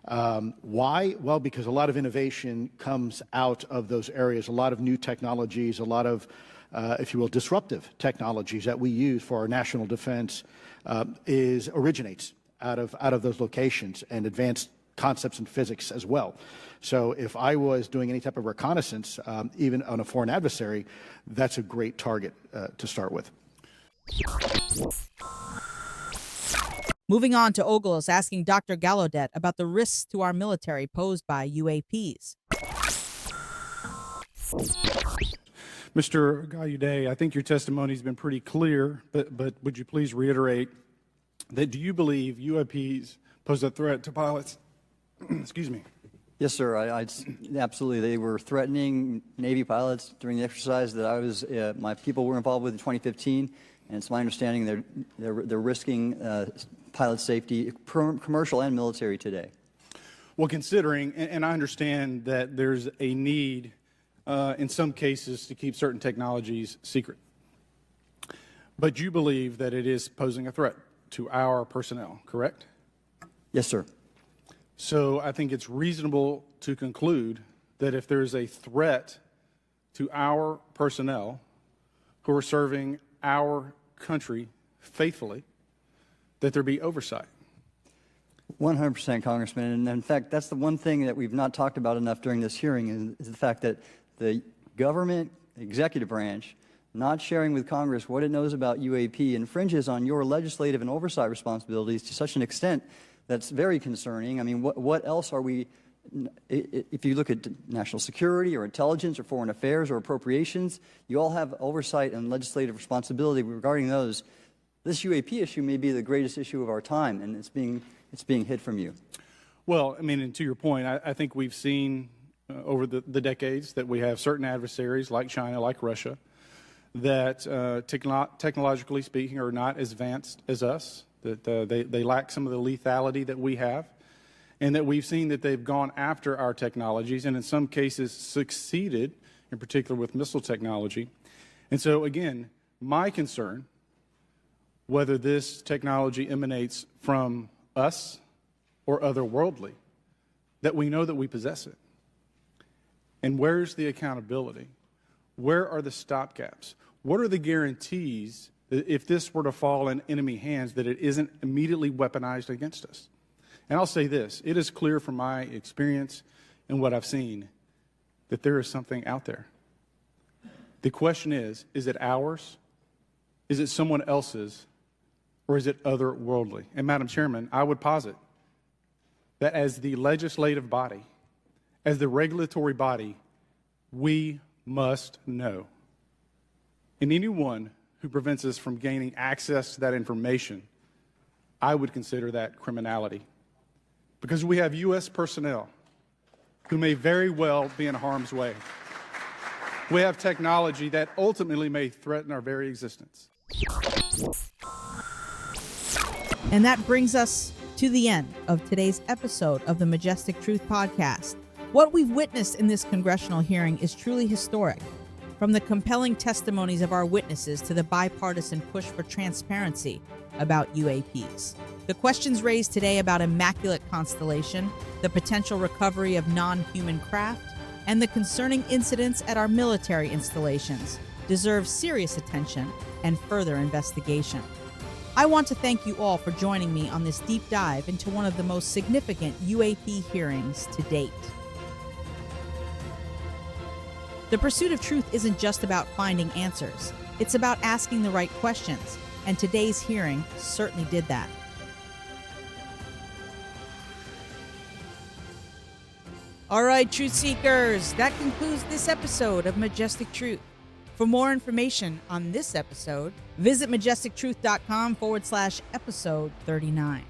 Why? Well, because a lot of innovation comes out of those areas, a lot of new technologies, a lot of, if you will, disruptive technologies that we use for our national defense originates out of those locations, and advanced concepts in physics as well. So if I was doing any type of reconnaissance, even on a foreign adversary, that's a great target to start with. Moving on to Ogles asking Dr. Gallaudet about the risks to our military posed by UAPs. Mr. Gallaudet, I think your testimony has been pretty clear, but would you please reiterate that do you believe UAPs pose a threat to pilots? Excuse me. Yes, sir. Absolutely. They were threatening Navy pilots during the exercise that my people were involved with in 2015, and it's my understanding they're risking pilot safety, commercial and military today. Well, considering, and I understand that there's a need in some cases to keep certain technologies secret, but you believe that it is posing a threat to our personnel, correct? Yes, sir. So I think it's reasonable to conclude that if there's a threat to our personnel who are serving our country faithfully, that there be oversight. 100%, Congressman. And in fact, that's the one thing that we've not talked about enough during this hearing is the fact that the government executive branch not sharing with Congress what it knows about UAP infringes on your legislative and oversight responsibilities to such an extent that's very concerning. I mean, what else are we, if you look at national security or intelligence or foreign affairs or appropriations, you all have oversight and legislative responsibility regarding those. This UAP issue may be the greatest issue of our time, and it's being hid from you. Well, I mean, and to your point, I think we've seen over the decades that we have certain adversaries like China, like Russia, that technologically speaking are not as advanced as us, that they lack some of the lethality that we have, and that we've seen that they've gone after our technologies and in some cases succeeded, in particular with missile technology. And so again, my concern, whether this technology emanates from us or otherworldly, that we know that we possess it. And where's the accountability? Where are the stopgaps? What are the guarantees that if this were to fall in enemy hands, that it isn't immediately weaponized against us? And I'll say this, it is clear from my experience and what I've seen that there is something out there. The question is it ours? Is it someone else's? Or is it otherworldly? And Madam Chairman, I would posit that as the legislative body, as the regulatory body, we must know. And anyone who prevents us from gaining access to that information I would consider that criminality, because we have U.S. personnel who may very well be in harm's way. We have technology that ultimately may threaten our very existence. And that brings us to the end of today's episode of the Majestic Truth Podcast. What we've witnessed in this congressional hearing is truly historic. From the compelling testimonies of our witnesses to the bipartisan push for transparency about UAPs. The questions raised today about Immaculate Constellation, the potential recovery of non-human craft, and the concerning incidents at our military installations deserve serious attention and further investigation. I want to thank you all for joining me on this deep dive into one of the most significant UAP hearings to date. The pursuit of truth isn't just about finding answers. It's about asking the right questions, and today's hearing certainly did that. All right, Truth Seekers, that concludes this episode of Majestic Truth. For more information on this episode, visit majestictruth.com/episode 39.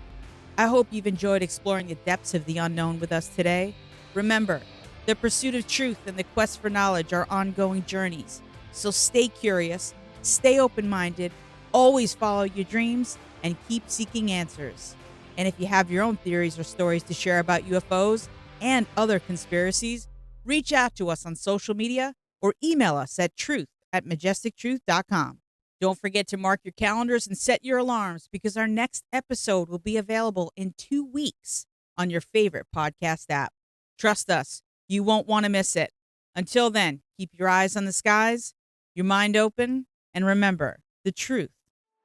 I hope you've enjoyed exploring the depths of the unknown with us today. Remember, the pursuit of truth and the quest for knowledge are ongoing journeys. So stay curious, stay open-minded, always follow your dreams, and keep seeking answers. And if you have your own theories or stories to share about UFOs and other conspiracies, reach out to us on social media or email us at truth@majestictruth.com. Don't forget to mark your calendars and set your alarms, because our next episode will be available in 2 weeks on your favorite podcast app. Trust us, you won't want to miss it. Until then, keep your eyes on the skies, your mind open, and remember, the truth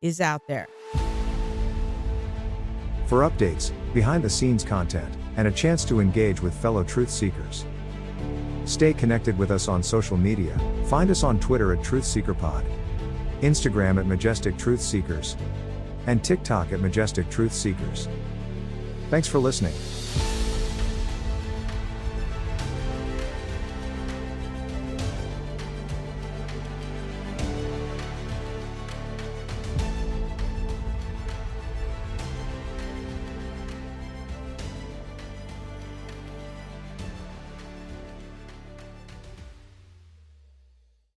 is out there. For updates, behind-the-scenes content, and a chance to engage with fellow truth seekers, stay connected with us on social media. Find us on Twitter at TruthSeekerPod, Instagram at Majestic Truth Seekers, and TikTok at Majestic Truth Seekers. Thanks for listening.